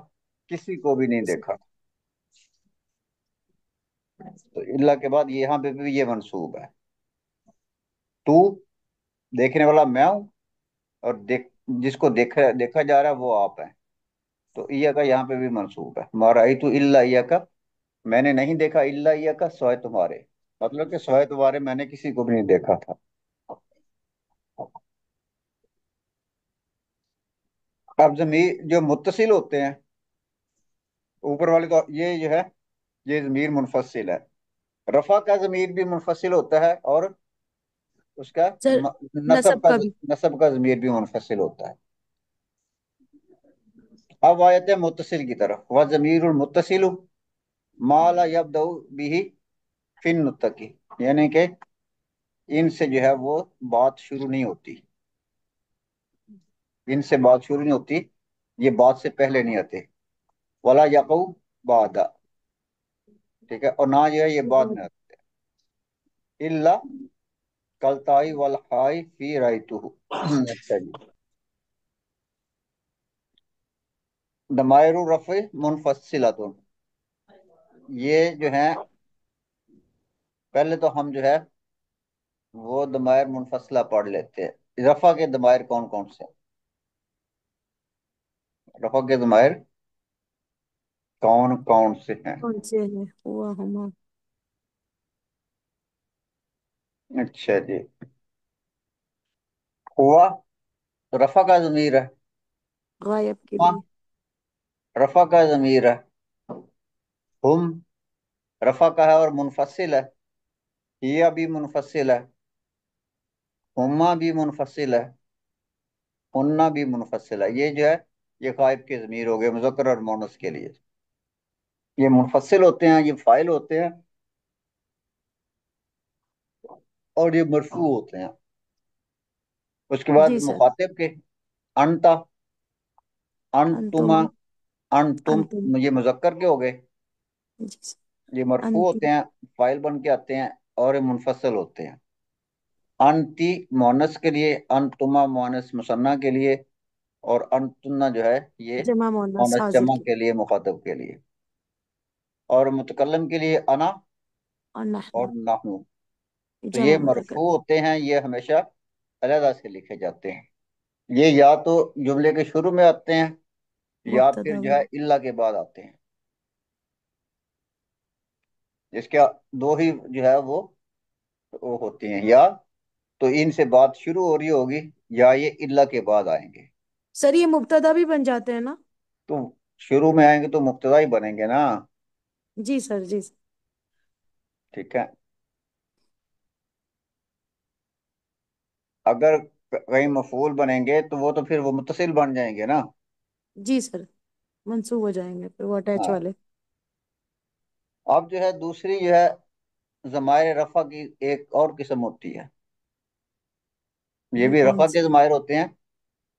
Speaker 1: کسی کو بھی نہیں
Speaker 2: سر.
Speaker 1: دیکھا. تو الا کے بعد یہاں پہ بھی یہ منصوب ہے. تو دیکھنے والا میں ہوں، اور جس کو دیکھا جا رہا ہے وہ آپ ہیں. تو ایاک یہاں پہ بھی منصوب ہے. ما رأیت الا ایاک، میں نے نہیں دیکھا الا ایاک، سوائے تمہارے. مطلب کہ سوائے تمہارے میں نے کسی کو بھی نہیں دیکھا تھا. اب ضمیر جو متصل ہوتے ہیں، اوپر والے تو یہ جو ہے یہ ضمیر منفصل ہے. رفع کا ضمیر بھی منفصل ہوتا ہے، اور اس کا
Speaker 2: سر
Speaker 1: نصب
Speaker 2: نصب
Speaker 1: کا
Speaker 2: کا بھی.
Speaker 1: نصب کا ضمیر بھی منفصل ہوتا ہے. اب آیت متصل کی طرف. وَالضَّمِيرُ الْمُتَّصِلُ مَا لَا يَبْدَأُ بِهِ فِي النُّطْقِ، یعنی کہ ان سے جو ہے وہ بات شروع نہیں ہوتی. ان سے بات شروع نہیں ہوتی، یہ بات سے پہلے نہیں آتے. ولا یقو بعد، ٹھیک ہے، اور نہ جو ہے یہ بعد میں آتے. الا کلتائی والخائی فی رائتہ. اچھا جی. دمائر الرفع منفصلۃ، یہ جو ہیں پہلے تو ہم جو ہے وہ دمائر منفصلہ پڑھ لیتے ہیں. رفع کے دمائر کون کون سے؟ رفع کے دمائر کون کون سے ہیں؟
Speaker 2: کون سے ہیں؟ ہوا ہما.
Speaker 1: اچھا جی. ہوا رفع کا ضمیر ہے.
Speaker 2: غائب کے
Speaker 1: ہاں،
Speaker 2: لیے.
Speaker 1: رفع کا ضمیر ہے. ہم رفع کا ہے اور منفصل ہے. ہیا بھی منفصل ہے. ہما بھی منفصل ہے. ہننا بھی منفصل ہے. یہ جو ہے یہ غائب کے ضمیر ہو گئے مذکر اور مونس کے لیے. یہ منفصل ہوتے ہیں، یہ فاعل ہوتے ہیں، اور یہ مرفوع ہوتے ہیں. اس کے بعد
Speaker 2: جی سر.
Speaker 1: مخاطب کے انتا، انتما،
Speaker 2: انتم.
Speaker 1: انتم،
Speaker 2: انتم.
Speaker 1: یہ مذکر کے ہو گئے.
Speaker 2: جی سر.
Speaker 1: یہ مرفوع ہوتے
Speaker 2: انتم.
Speaker 1: ہیں، فاعل بن کے آتے ہیں، اور یہ منفصل ہوتے ہیں. انتی مونس کے لیے، انتما مونس مثنیٰ کے لیے، اور انتنا جو ہے یہ
Speaker 2: جمع مؤنث
Speaker 1: مونس
Speaker 2: حاضر
Speaker 1: جمع
Speaker 2: کی.
Speaker 1: کے لیے، مخاطب کے لیے. اور متکلم کے لیے انا
Speaker 2: اور
Speaker 1: اور
Speaker 2: نحن
Speaker 1: نحنو. تو
Speaker 2: جمع
Speaker 1: یہ
Speaker 2: مذکر.
Speaker 1: مرفوع ہوتے ہیں، یہ ہمیشہ علیحدہ سے لکھے جاتے ہیں. یہ یا تو جملے کے شروع میں آتے ہیں या फिर
Speaker 2: मुब्तदा
Speaker 1: जो है
Speaker 2: वाले।
Speaker 1: इल्ला के बाद आते हैं। इसके दो ही जो है वो होती हैं, या तो इनसे बात शुरू हो रही होगी, या ये इल्ला के बाद आएंगे।
Speaker 2: सर ये मुब्तदा भी बन जाते हैं ना?
Speaker 1: तो शुरू में आएंगे तो मुब्तदा ही बनेंगे ना।
Speaker 2: जी सर, जी सर।
Speaker 1: ठीक है। अगर कहीं मफूल बनेंगे तो वो तो फिर वो मुत्तसिल बन जाएंगे ना।
Speaker 2: जी सर, मंसूब हो जाएंगे फिर वो अटैच
Speaker 1: हाँ।
Speaker 2: वाले।
Speaker 1: अब जो है दूसरी जो है जमायर रफा की एक और किस्म होती है। ये
Speaker 2: वो
Speaker 1: भी
Speaker 2: कौन
Speaker 1: रफा के
Speaker 2: सी?
Speaker 1: जमायर होते हैं,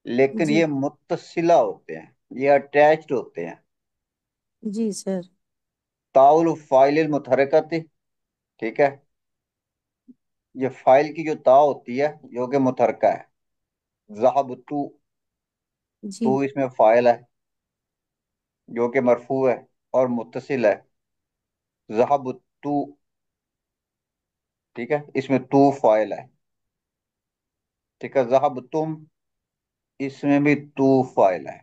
Speaker 1: लेकिन
Speaker 2: जी।
Speaker 1: ये मुत्तसिला होते हैं, ये अटैच्ड होते हैं।
Speaker 2: जी सर।
Speaker 1: ताउल फाइल मुतहरकत। ठीक है। ये फाइल की जो ता होती है जो कि मुतहरका है। ज़हब तू,
Speaker 2: जी।
Speaker 1: तू इसमें फाइल है जो कि मरफू है और मुत्तसिल है। ज़हब तू। ठीक है, इसमें तू फाइल है। ठीक है। ज़हब तुम, इसमें भी तू फाइल है।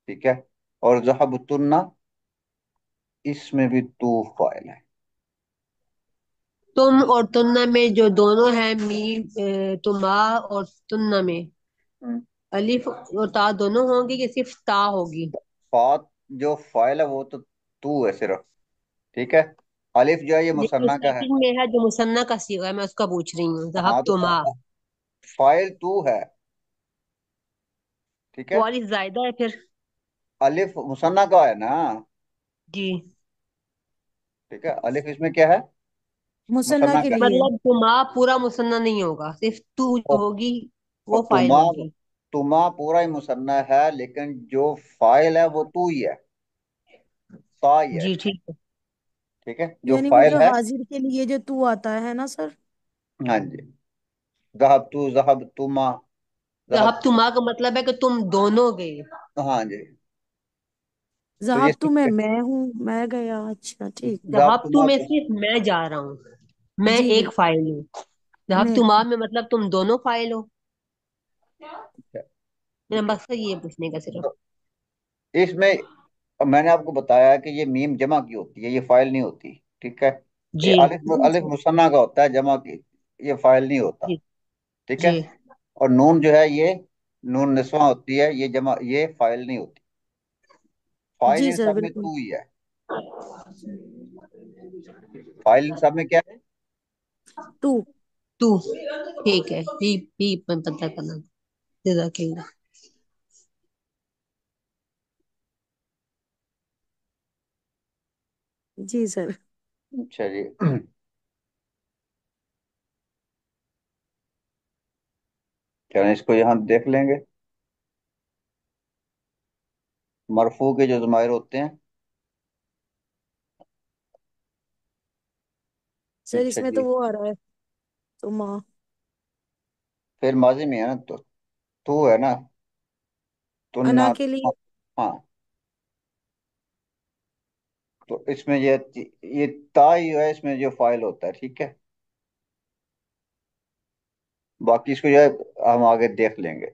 Speaker 1: ठीक है। और ज़हब तुन्ना, इसमें भी तू फाइल है।
Speaker 4: तुम और तुन्ना में जो दोनों है मीम, तुमा और तुन्ना में
Speaker 1: हम्म।
Speaker 4: अलिफ और ता दोनों होंगे कि सिर्फ ता होगी?
Speaker 1: फात जो फाइल है वो तो तू है सिर्फ। ठीक है। अलिफ जो है ये
Speaker 4: लेकिन
Speaker 1: मुसन्ना का है।
Speaker 4: सेकंड में है जो मुसन्ना का सीगा है, मैं उसका पूछ रही हूँ, जहाब
Speaker 1: हाँ, तो
Speaker 4: तुमा।
Speaker 1: फाइल तू है। ठीक
Speaker 4: तो
Speaker 1: है।
Speaker 4: वारिस जायदा है फिर?
Speaker 1: अलिफ मुसन्ना का है ना।
Speaker 4: जी।
Speaker 1: ठीक है, अलिफ इसमें क्या है?
Speaker 2: मुसन्ना
Speaker 1: मुसन्ना
Speaker 2: के
Speaker 1: का है।
Speaker 2: लिए।
Speaker 4: मतलब तुमा पूरा मुसन्ना नहीं होगा, सिर्फ तू जो
Speaker 1: और,
Speaker 4: होगी
Speaker 1: और
Speaker 4: वो फाइल होगी।
Speaker 1: तुमा पूरा ही मुसन्ना है, लेकिन जो फाइल है वो तू ही है, ता ही है।
Speaker 4: जी ठीक है।
Speaker 1: ठीक है, जो
Speaker 2: यानी वो
Speaker 1: फाइल
Speaker 2: जो
Speaker 1: है।
Speaker 2: हाजिर के लिए जो तू आता है ना सर?
Speaker 1: हाँ जी। जहब तू, जहब तुमा, जहब।
Speaker 4: जहाब तुमा का मतलब है कि तुम दोनों गए।
Speaker 1: हाँ जी। तो ये
Speaker 2: जहाब तू मैं हूँ, मैं गया, अच्छा ठीक।
Speaker 1: जहब
Speaker 4: जहाब तू
Speaker 1: तुमा
Speaker 4: में
Speaker 1: को।
Speaker 4: सिर्फ मैं जा रहा हूँ, मैं
Speaker 2: जी
Speaker 4: एक
Speaker 2: बिल्कुल।
Speaker 4: फाइल हूँ। जहाब
Speaker 2: मैं एक।
Speaker 4: तुमा में मतलब तुम दोनों फाइल हो।
Speaker 1: है।
Speaker 4: मेरा
Speaker 1: ठीक है।
Speaker 4: मकसद ये पूछने का सिर्फ।
Speaker 1: तो इसमें अब मैंने आपको बताया कि ये मीम जमा की होती है, ये फाइल नहीं होती। ठीक है। ये
Speaker 4: जी
Speaker 1: अलिफ
Speaker 2: जी
Speaker 1: अलिफ
Speaker 2: सर।
Speaker 1: मुसन्ना का होता है, जमा की। ये फाइल नहीं होता।
Speaker 4: जी।
Speaker 1: ठीक है।
Speaker 4: जी।
Speaker 1: और नून जो है ये नून निस्वा होती है, ये जमा, ये फाइल नहीं होती। फाइल
Speaker 2: जी
Speaker 1: इन
Speaker 2: सर
Speaker 1: सब में
Speaker 2: बिल्कुल।
Speaker 1: तू ही है। फाइल इन सब में क्या है?
Speaker 2: तू।
Speaker 4: तू ठीक है, भी पता करना। जजाकिल्लाह।
Speaker 2: जी सर।
Speaker 1: अच्छा जी। चलो इसको यहाँ देख लेंगे। मरफू के जो ज़माइर होते हैं।
Speaker 2: सर
Speaker 1: अच्छा
Speaker 2: इसमें तो
Speaker 1: जी।
Speaker 2: वो आ रहा है, तो माँ।
Speaker 1: फिर माजी में है ना, तो तू है ना,
Speaker 2: अना
Speaker 1: तुन्ना।
Speaker 2: के लिए।
Speaker 1: हाँ। तो इसमें ये ता ही है, इसमें जो फाइल होता है। ठीक है। बाकी इसको जो है हम आगे देख लेंगे।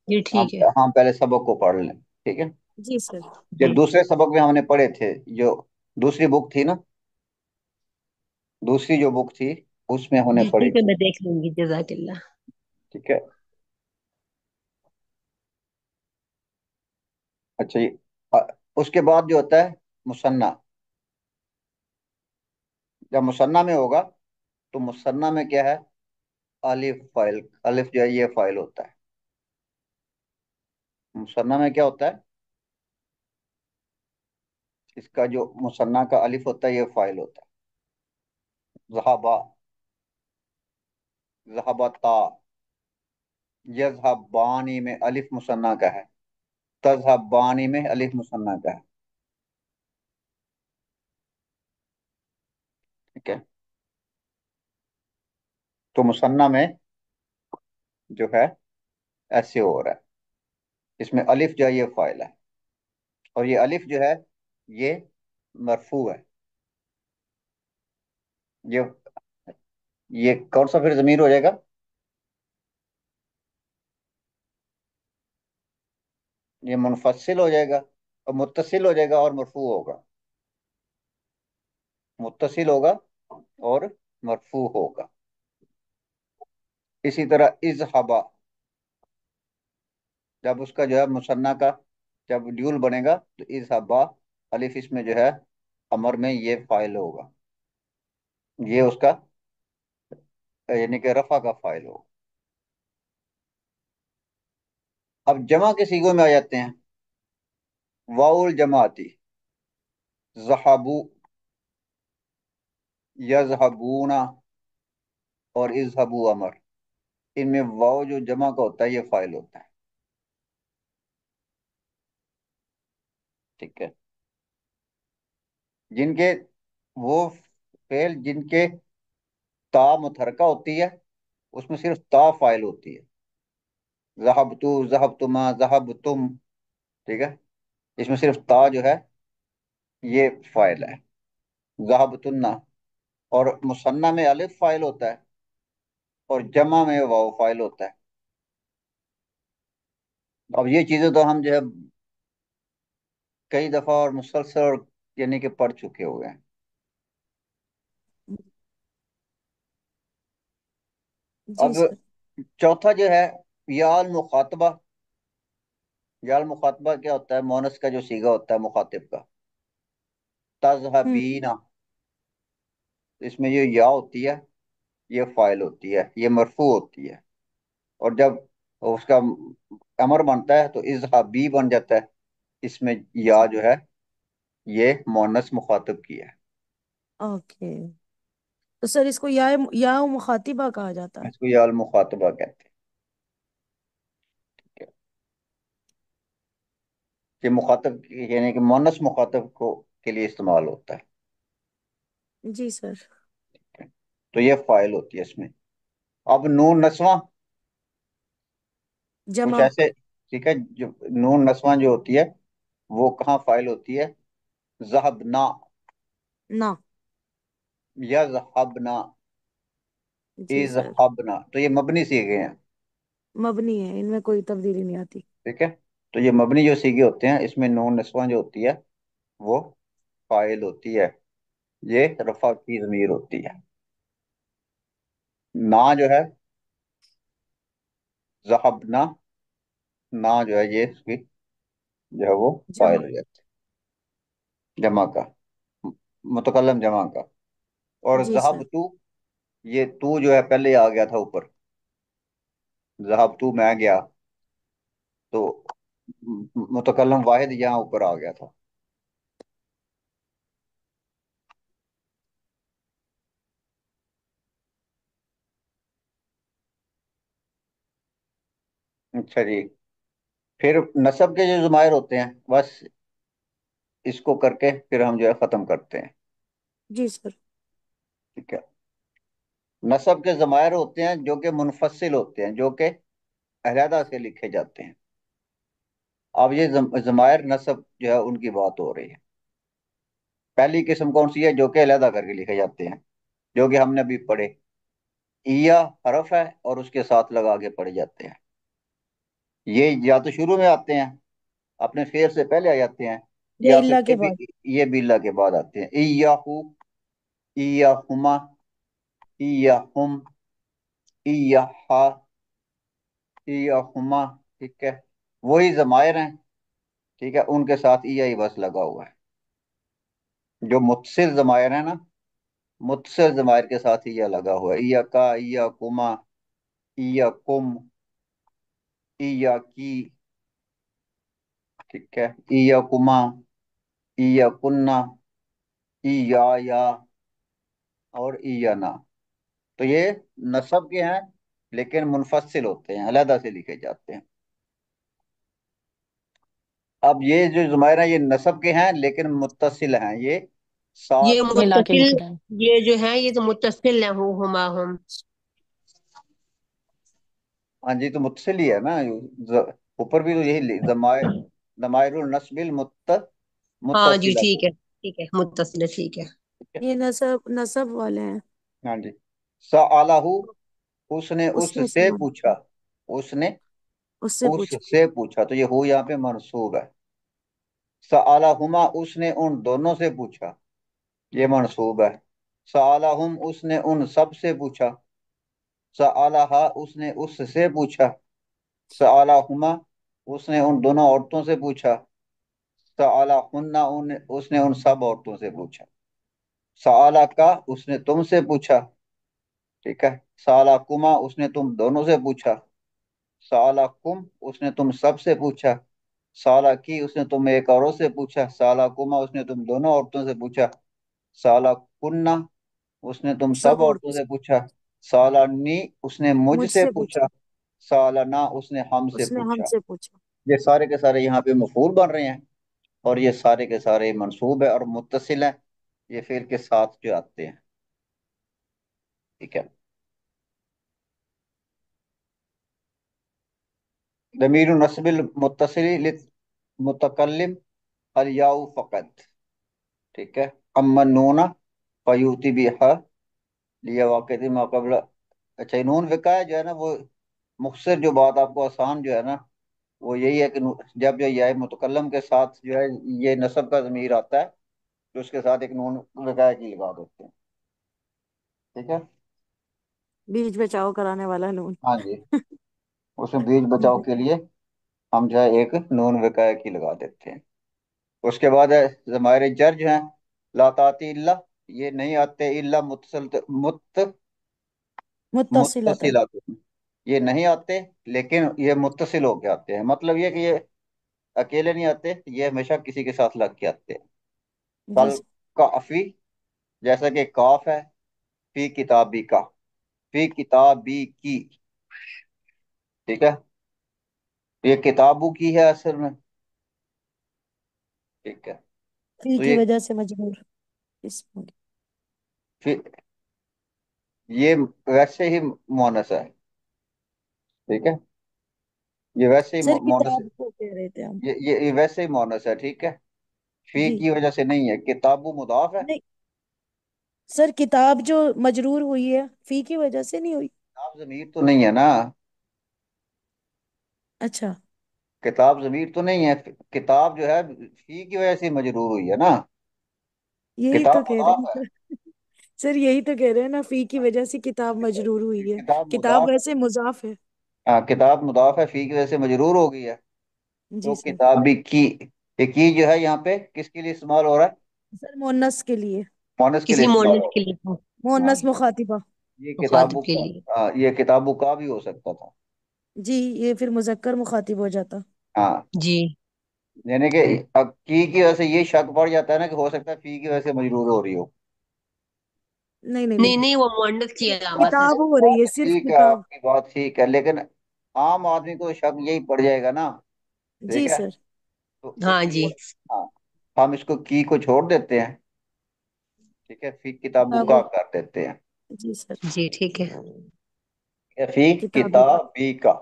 Speaker 4: जी
Speaker 1: हम
Speaker 4: ठीक है।
Speaker 1: हम पहले सबक को पढ़ लें। ठीक है।
Speaker 2: जी सर।
Speaker 1: जो
Speaker 4: जी।
Speaker 1: दूसरे सबक में हमने पढ़े थे, जो दूसरी बुक थी ना, दूसरी जो बुक थी उसमें हमने
Speaker 4: जी
Speaker 1: पढ़ी
Speaker 4: ठीक है,
Speaker 1: थी।
Speaker 4: मैं देख लूंगी, जजाकिल्लाह।
Speaker 1: ठीक है। अच्छा जी। अ, उसके बाद जो होता है मुसन्ना। जब मुसन्ना में होगा तो मुसन्ना में क्या है? अलिफ फाइल। अलिफ जो है ये फाइल होता है। मुसन्ना में क्या होता है? इसका जो मुसन्ना का अलिफ होता है ये फाइल होता है। ज़हाबा, ज़हाबता। यज़हबानी में अलिफ मुसन्ना का है। तज़हबानी में अलिफ मुसन्ना का है। ठीक है। तो मुसन्ना में जो है ऐसे हो रहा है। इसमें अलिफ जो है ये फाइल है, और ये अलिफ जो है ये मरफू है। ये कौन सा फिर जमीर हो जाएगा? ये मुनफसिल हो जाएगा और मुत्तसिल हो जाएगा और मरफू होगा, मुत्तसिल होगा और मरफू होगा। इसी तरह इजहबा, जब उसका जो है मुसन्ना का जब ड्यूल बनेगा तो इजहबा, अलिफ इसमें जो है अमर में ये फाइल होगा, ये उसका यानी कि रफा का फाइल होगा। अब जमा के सीगों में आ जाते हैं। वाउल जमाती, ज़हाबू, यज़हबूना और इज़हबू अमर, इनमें वाव जो जमा का होता है ये फाइल होता है। ठीक है। जिनके वो फेल जिनके ता मुतहरका होती है उसमें सिर्फ ता फाइल होती है। ज़हबतु, ज़हबतुमा, ज़हबतुम। ठीक है। इसमें सिर्फ ता जो है ये फाइल है। ज़हबतुन्ना, और मुसन्ना में अलिफ फाइल होता है और जमा में वाव फाइल होता है। अब ये चीजें तो हम जो है कई दफा और मुसलसल और यानी कि पढ़ चुके हुए हैं।
Speaker 2: जी
Speaker 1: अब
Speaker 2: सर।
Speaker 1: चौथा जो है याल मुखातबा। याल मुखातबा क्या होता है? मोनस का जो सीगा होता है मुखातिब का।
Speaker 2: हम्म।
Speaker 1: तज़हबीना, इसमें ये या होती है, ये फाइल होती है, ये मरफू होती है। और जब उसका अमर बनता है तो इज़हाबी बन जाता है। इसमें या
Speaker 2: जी।
Speaker 1: जो है ये मोनस मुखातिब की है।
Speaker 2: ओके। तो सर इसको या मुखातिबा कहा जाता है।
Speaker 1: इसको याल मुखातबा कहते हैं। ये मुखातब यानी कि मोनस मुखातब को के लिए इस्तेमाल होता है।
Speaker 2: जी सर।
Speaker 1: तो ये फाइल होती है इसमें। अब नून नस्वां कुछ
Speaker 2: जमा।
Speaker 1: ऐसे, ठीक है, जो नून नस्वां जो होती है वो कहाँ फाइल होती है? ज़हबना,
Speaker 2: ना।
Speaker 1: यज़हबना,
Speaker 2: जी सर।
Speaker 1: इज़हबना, तो ये मबनी सीखे हैं।
Speaker 2: मबनी है, इनमें कोई तब्दीली नहीं आती।
Speaker 1: ठीक है। तो ये मबनी जो सीखे होते हैं इसमें नून नस्वां जो होती है वो फाइल होती है, ये रफा की ज़मीर होती है। ना जो है ज़हबना, ना जो है ये इसकी जो है वो
Speaker 2: जमा।
Speaker 1: फाइल हो जाती है, जमा का, मुतकल्लम जमा का। और
Speaker 2: जी
Speaker 1: ज़हब
Speaker 2: सर।
Speaker 1: तू, ये तू जो है पहले आ गया था ऊपर, ज़हब तू मैं गया, तो मुतकल्लम वाहिद यहाँ ऊपर आ गया था। अच्छा जी। फिर नसब के जो ज़मायर होते हैं बस इसको करके फिर हम जो है ख़त्म करते हैं।
Speaker 2: जी सर।
Speaker 1: ठीक है। नसब के ज़मायर होते हैं जो कि मुनफसिल होते हैं, जो कि अलहदा से लिखे जाते हैं। अब ये ज़मायर नसब जो है उनकी बात हो रही है। पहली किस्म कौन सी है? जो कि अलहदा करके लिखे जाते हैं, जो कि हमने अभी पढ़े। ईया हरफ है और उसके साथ लगा के पढ़े जाते हैं। ये या तो शुरू में आते हैं, अपने फेर से पहले आ जाते हैं,
Speaker 2: ये
Speaker 1: या फिर
Speaker 2: इल्ला के बाद।
Speaker 1: ये बिल्ला के बाद आते हैं। ईयाहू, ईयाहुमा, ईयाहुम, ईयाहा, ईयाहुमा। ठीक है। वही जमायर हैं, ठीक है, उनके साथ ईया ही बस लगा हुआ है। जो मुत्सिल जमायर है ना, मुत्सिल जमायर के साथ ईया लगा हुआ है। ईया का, ईया कुमा, ईया कुम, ईया की। ठीक है। ईया कुमा, ईया कुन्ना, ईया या और ईया ना। तो ये नसब के हैं लेकिन मुनफसिल होते हैं, अलहदा से लिखे जाते हैं। अब ये जो जुमैर है ये नसब के हैं लेकिन मुत्तसिल हैं, ये
Speaker 4: ये
Speaker 1: साथ में।
Speaker 3: मिला के
Speaker 4: मुत्तसिल,
Speaker 3: लिख रहे हैं।
Speaker 4: ये जो है ये तो मुत्तसिल है, हुमा हम।
Speaker 1: हाँ जी, तो मुत्तसिल ही है ना। ऊपर भी तो यही जमायर, जमायरुल नस्बिल
Speaker 4: हाँ जी,
Speaker 1: मुत्तसिला।
Speaker 4: ठीक है ठीक है, मुत्तसिल है, ठीक है।
Speaker 1: ठीक है।
Speaker 2: ये नसब नसब वाले हैं।
Speaker 1: हाँ जी। सअलहू, उसने
Speaker 2: उसने
Speaker 1: उससे
Speaker 2: सवाल
Speaker 1: पूछा,
Speaker 2: किया।
Speaker 1: उसने
Speaker 2: اس سے
Speaker 1: اس
Speaker 2: پوچھا.
Speaker 1: سے پوچھا، تو یہ ہو یہاں پہ منصوب ہے. سألہما اس نے ان دونوں سے پوچھا، یہ منصوب ہے. سألہم اس نے ان سب سے پوچھا. سألہا اس نے اس سے پوچھا. سألہما اس نے ان دونوں عورتوں سے پوچھا. سألہن اس نے ان سب عورتوں سے پوچھا. سألکا اس نے تم سے پوچھا. ٹھیک ہے. سألکما اس نے تم دونوں سے پوچھا. سألکم اس نے تم سب سے پوچھا. سالکی اس نے تم ایک عورت سے پوچھا. سالکما اس نے تم دونوں عورتوں سے پوچھا. سالکنہ اس نے تم
Speaker 2: سب
Speaker 1: سب عورتوں
Speaker 2: عورتوں سے.
Speaker 1: سے پوچھا. سالانی اس نے مجھ
Speaker 2: مجھ
Speaker 1: سے
Speaker 2: سے
Speaker 1: پوچھا.
Speaker 2: پوچھا.
Speaker 1: سالنا اس نے ہم سے
Speaker 2: اس نے ہم
Speaker 1: پوچھا.
Speaker 2: سے پوچھا.
Speaker 1: یہ سارے کے سارے یہاں پہ مفعول بن رہے ہیں، اور یہ سارے کے سارے منصوب ہے اور متصل ہیں، یہ فعل کے ساتھ جو آتے ہیں. ٹھیک ہے. ضمیر نصب المتصل متکلم الیاء فقط. ٹھیک ہے. اما نون فیوتی بہا لیا واقعی ما قبل. اچھا، یہ نون وقایا جو ہے نا، وہ مختصر جو بات آپ کو آسان جو ہے نا، وہ یہی ہے کہ جب جو یہ متکلم کے ساتھ جو ہے یہ نصب کا ضمیر آتا ہے تو اس کے ساتھ ایک نون وقایا کی لگا دیتے ہیں. ٹھیک ہے.
Speaker 2: بیچ بچاؤ کرانے والا نون.
Speaker 1: ہاں جی، اس میں بیچ بچاؤ کے لیے ہم جو ہے ایک نون وقایا کی لگا دیتے ہیں. اس کے بعد ہے ضمائر جر جو ہیں، لا تاتی اللہ، یہ نہیں آتے الا
Speaker 2: متصلتن.
Speaker 1: متصلات، یہ نہیں آتے لیکن یہ متصل ہو کے آتے ہیں. مطلب یہ کہ یہ اکیلے نہیں آتے، یہ ہمیشہ کسی کے ساتھ لگ کے آتے ہیں.
Speaker 2: جی
Speaker 1: کل
Speaker 2: سر.
Speaker 1: کافی، جیسا کہ کاف ہے، فی کتابی کا، فی کتابی کی. ٹھیک ہے. یہ کتابوں کی ہے اصل میں. ٹھیک ہے.
Speaker 2: فی
Speaker 1: تو
Speaker 2: کی
Speaker 1: یہ
Speaker 2: وجہ سے مجبور اس میں.
Speaker 1: یہ ویسے ہی مونس ہے. ٹھیک ہے. یہ ویسے ہی
Speaker 2: سر
Speaker 1: مونس ہے.
Speaker 2: کتاب کو کہہ رہے تھے ہم.
Speaker 1: یہ ویسے ہی مونس ہے. ٹھیک ہے. فی
Speaker 2: جی
Speaker 1: کی وجہ سے نہیں ہے. کتابو مضاف ہے.
Speaker 2: نہیں سر، کتاب جو مجرور ہوئی ہے فی کی وجہ سے نہیں ہوئی.
Speaker 1: کتاب ضمیر تو نہیں ہے نا.
Speaker 2: اچھا.
Speaker 1: کتاب ضمیر تو نہیں ہے. کتاب جو ہے فی کی وجہ سے مجرور ہوئی ہے نا.
Speaker 2: یہی
Speaker 1: کتاب
Speaker 2: تو کہہ رہے
Speaker 1: مضاف ہے.
Speaker 2: ہیں سر، یہی تو کہہ رہے ہیں نا، فی کی وجہ سے کتاب مجرور ہوئی ہے.
Speaker 1: کتاب
Speaker 2: کتاب
Speaker 1: مضاف ہے.
Speaker 2: ویسے مضاف ہے.
Speaker 1: ہاں، کتاب مضاف ہے، فی کی وجہ سے مجرور ہو گئی ہے.
Speaker 2: جی
Speaker 1: تو
Speaker 2: سر.
Speaker 1: کتابی کی، یہ کی جو ہے یہاں پہ کس کے لیے استعمال ہو رہا ہے؟
Speaker 2: سر مونس کے لیے.
Speaker 1: مونس کے لیے
Speaker 4: کسی
Speaker 1: استعمال
Speaker 4: مونس
Speaker 1: ہو
Speaker 4: کے لیے ہو،
Speaker 1: رہا ہے. ہاں،
Speaker 2: مونس مخاطبہ.
Speaker 1: یہ
Speaker 4: مخاطب
Speaker 1: کتابوں
Speaker 4: کے
Speaker 1: کا،
Speaker 4: لیے.
Speaker 1: ہاں یہ کتابوں کا بھی ہو سکتا تھا.
Speaker 2: جی، یہ پھر مذکر مخاطب ہو جاتا.
Speaker 1: ہاں،
Speaker 4: جی.
Speaker 1: یعنی کہ اب کی وجہ سے یہ شک پڑ جاتا ہے نا کہ ہو سکتا ہے فی کی وجہ سے مجرور ہو رہی ہو.
Speaker 2: نہیں نہیں
Speaker 4: نہیں
Speaker 2: نہیں.
Speaker 4: نہیں، وہ مونس کی علامت ہے.
Speaker 2: کتاب ہو رہی ہے، صرف
Speaker 1: ٹھیک ہے،
Speaker 2: کتاب.
Speaker 1: آپ کی بات ٹھیک ہے، لیکن عام آدمی کو شک یہی پڑ جائے گا نا. ٹھیک
Speaker 2: جی
Speaker 1: ہے.
Speaker 2: سر.
Speaker 1: تو
Speaker 4: ہاں
Speaker 1: اس
Speaker 4: جی.
Speaker 1: لیے ہاں ہم اس کو کی کو چھوڑ دیتے ہیں. ٹھیک ہے. فی کتابوں
Speaker 2: کتاب
Speaker 1: کا کر دیتے ہیں.
Speaker 2: جی سر.
Speaker 4: جی ٹھیک ہے.
Speaker 1: فی
Speaker 2: کتابی کا.
Speaker 1: کتابی کا.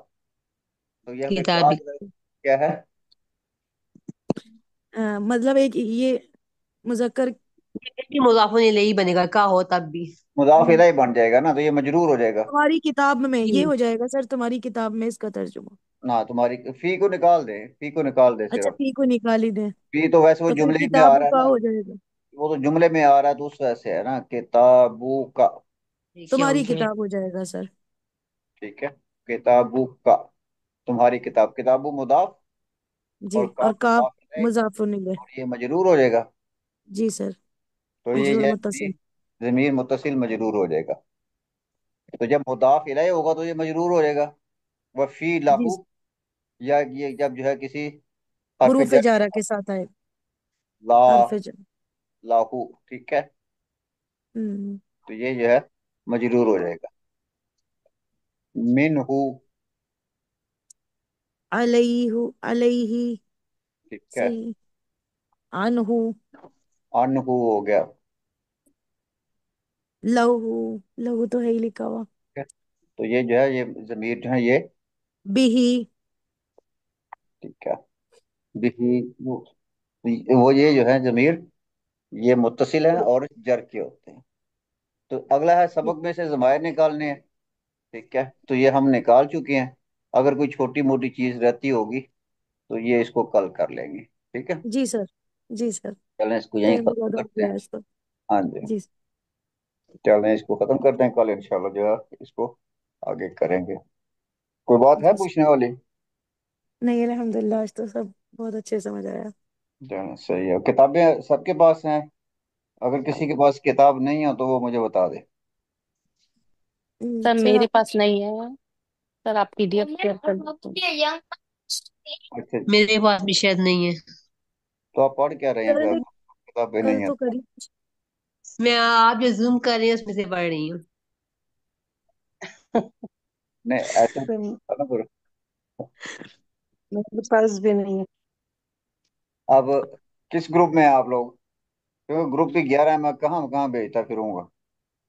Speaker 1: تو یہ پہ
Speaker 4: کتابی.
Speaker 1: کیا ہے؟
Speaker 2: مطلب ایک یہ مذکر.
Speaker 4: مضاف الیہ بنے گا کا ہو تب بھی.
Speaker 1: مضاف
Speaker 2: ہم،
Speaker 1: الیہ بن جائے گا نا، تو یہ مجرور ہو جائے گا.
Speaker 2: تمہاری کتاب میں یہ
Speaker 4: جی.
Speaker 2: ہو جائے گا سر، تمہاری کتاب میں اس کا ترجمہ.
Speaker 1: نہ، تمہاری فی کو نکال دیں، فی کو نکال دیں
Speaker 2: اچھا،
Speaker 1: صرف.
Speaker 2: پی کو نکال ہی دیں.
Speaker 1: فی تو ویسے وہ
Speaker 2: تو پھر
Speaker 1: جملے میں آ
Speaker 2: کتاب
Speaker 1: رہا ہے
Speaker 2: کا
Speaker 1: نا،
Speaker 2: ہو جائے گا.
Speaker 1: وہ تو جملے میں آ رہا ہے تو اس وجہ سے ہے نا کتابو کا.
Speaker 4: دیکھیے ہو
Speaker 2: تمہاری
Speaker 4: گیا.
Speaker 2: کتاب ہو جائے گا سر.
Speaker 1: ٹھیک ہے. کتابو کا، تمہاری کتاب. کتابو مضاف
Speaker 2: جی،
Speaker 1: اور کا
Speaker 2: اور کاف
Speaker 1: مضاف الیہ،
Speaker 2: مضاف الیہ.
Speaker 1: اور یہ مجرور ہو جائے گا.
Speaker 2: جی سر.
Speaker 1: تو یہ
Speaker 2: مجرور
Speaker 1: جو ہے
Speaker 2: متصل.
Speaker 1: ضمیر متصل مجرور ہو جائے گا. تو جب مضاف الیہ ہوگا تو یہ مجرور ہو جائے گا. وہ فی
Speaker 2: جی،
Speaker 1: لاہو، یا یہ جب جو ہے کسی حرف
Speaker 2: حروف
Speaker 1: جر کے
Speaker 2: جارہ کے
Speaker 1: ساتھ،
Speaker 2: ساتھ آئے.
Speaker 1: لا
Speaker 2: حرف جر.
Speaker 1: لاہو. ٹھیک ہے.
Speaker 2: ہم،
Speaker 1: تو یہ جو ہے مجرور ہو جائے گا. من ہو.
Speaker 2: علیہ علیہ.
Speaker 1: ٹھیک ہے.
Speaker 2: صحیح. عنہ.
Speaker 1: ان ہو ہو گیا.
Speaker 2: لہو. لہو تو ہے ہی لکھا ہوا.
Speaker 1: ٹھیک ہے. تو یہ جو ہے یہ ضمیر جو ہے یہ.
Speaker 2: بھی.
Speaker 1: ٹھیک ہے. بھی، وہ یہ جو ہے ضمیر یہ متصل ہیں اور جر کے ہوتے ہیں. تو اگلا ہے سبق میں سے ضمائر نکالنے ہیں. ٹھیک ہے. تو یہ ہم نکال چکے ہیں. अगर कोई छोटी मोटी चीज रहती होगी तो ये इसको कल कर लेंगे, ठीक है।
Speaker 2: जी सर। जी सर।
Speaker 1: चलें इसको यहीं
Speaker 2: टाइम
Speaker 1: खत्म
Speaker 2: बहुत हो
Speaker 1: करते
Speaker 2: गया
Speaker 1: हैं।
Speaker 2: है इसको।
Speaker 1: हाँ जी,
Speaker 2: जी सर।
Speaker 1: चलें इसको खत्म करते हैं, कल इंशाल्लाह जो है इसको आगे करेंगे। कोई बात है
Speaker 2: जी सर।
Speaker 1: पूछने वाली?
Speaker 2: नहीं, अल्हम्दुलिल्लाह आज तो सब बहुत अच्छे समझ आया।
Speaker 1: चलें सही है। किताबें सबके पास हैं? अगर किसी के पास किताब नहीं हो तो वो मुझे बता दे।
Speaker 3: सर
Speaker 2: सर
Speaker 3: मेरे
Speaker 2: आप।
Speaker 3: पास नहीं है। सर आप PDF शेयर कर दो।
Speaker 1: अच्छा,
Speaker 4: मेरे पास भी शायद नहीं है।
Speaker 1: तो आप पढ़ क्या रहे हैं
Speaker 2: सर
Speaker 1: फिर?
Speaker 2: अगर
Speaker 1: किताबें
Speaker 2: कल
Speaker 1: नहीं है?
Speaker 2: तो करी।
Speaker 4: मैं आप जो जूम कर रही हूँ उसमें से पढ़ रही हूँ।
Speaker 1: नहीं ऐसा
Speaker 5: सर
Speaker 1: था ना फिर।
Speaker 5: मेरे पास भी नहीं है।
Speaker 1: अब किस ग्रुप में हैं आप लोग? क्योंकि ग्रुप भी 11 है, मैं कहाँ कहाँ भेजता फिरूंगा।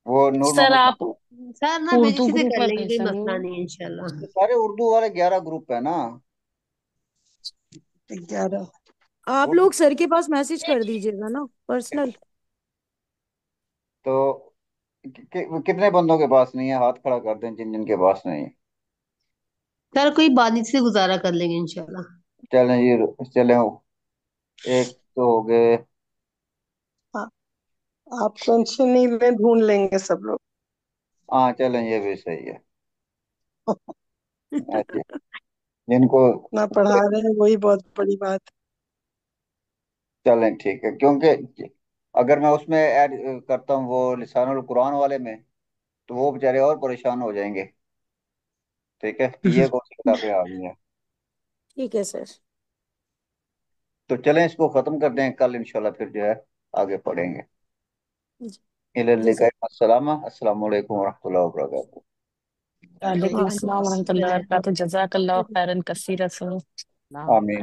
Speaker 1: वो नूर
Speaker 3: सर
Speaker 1: मोहम्मद।
Speaker 3: आप
Speaker 4: सर ना
Speaker 3: उर्दू
Speaker 4: किसी से
Speaker 3: ग्रुप
Speaker 4: कर
Speaker 3: में
Speaker 4: लेंगे,
Speaker 3: भेज
Speaker 4: कोई
Speaker 3: देंगे।
Speaker 4: मसला नहीं है इंशाल्लाह।
Speaker 1: तो सारे उर्दू वाले 11 ग्रुप है ना।
Speaker 5: 11।
Speaker 2: आप
Speaker 1: उर्दू
Speaker 2: लोग सर के पास मैसेज कर दीजिएगा ना पर्सनल।
Speaker 1: तो कितने बंदों के पास नहीं है? हाथ खड़ा कर दें जिन जिन के पास नहीं है।
Speaker 4: सर कोई बात नहीं, से गुजारा कर लेंगे इंशाल्लाह।
Speaker 1: चलें जी, चलें। एक तो हो गए।
Speaker 5: हाँ, आप टेंशन नहीं लें, ढूंढ लेंगे सब लोग।
Speaker 1: हाँ चलें, ये भी सही है। ऐसे जिनको।
Speaker 5: ना पढ़ा रहे हैं वही बहुत बड़ी बात।
Speaker 1: चलें ठीक है, क्योंकि अगर मैं उसमें ऐड करता हूँ वो लिसानुल कुरान वाले में, तो वो बेचारे और परेशान हो जाएंगे। ठीक है, ये कौन सी किताबें आ गई हैं?
Speaker 2: ठीक है सर।
Speaker 1: तो चलें इसको खत्म कर दें, कल इंशाल्लाह फिर जो है आगे पढ़ेंगे।
Speaker 2: जी। जी सर।
Speaker 1: अस्सलाम वालेकुम वरहमतुल्लाहि वबरकातुहू।
Speaker 3: वालेकुम
Speaker 2: वालेकुम
Speaker 3: अस्सलाम वरहमतुल्लाहि
Speaker 2: अस्सलाम।
Speaker 3: वबरकातुहू। जज़ाकल्लाहु खैरन कसीरन।
Speaker 1: आमीन।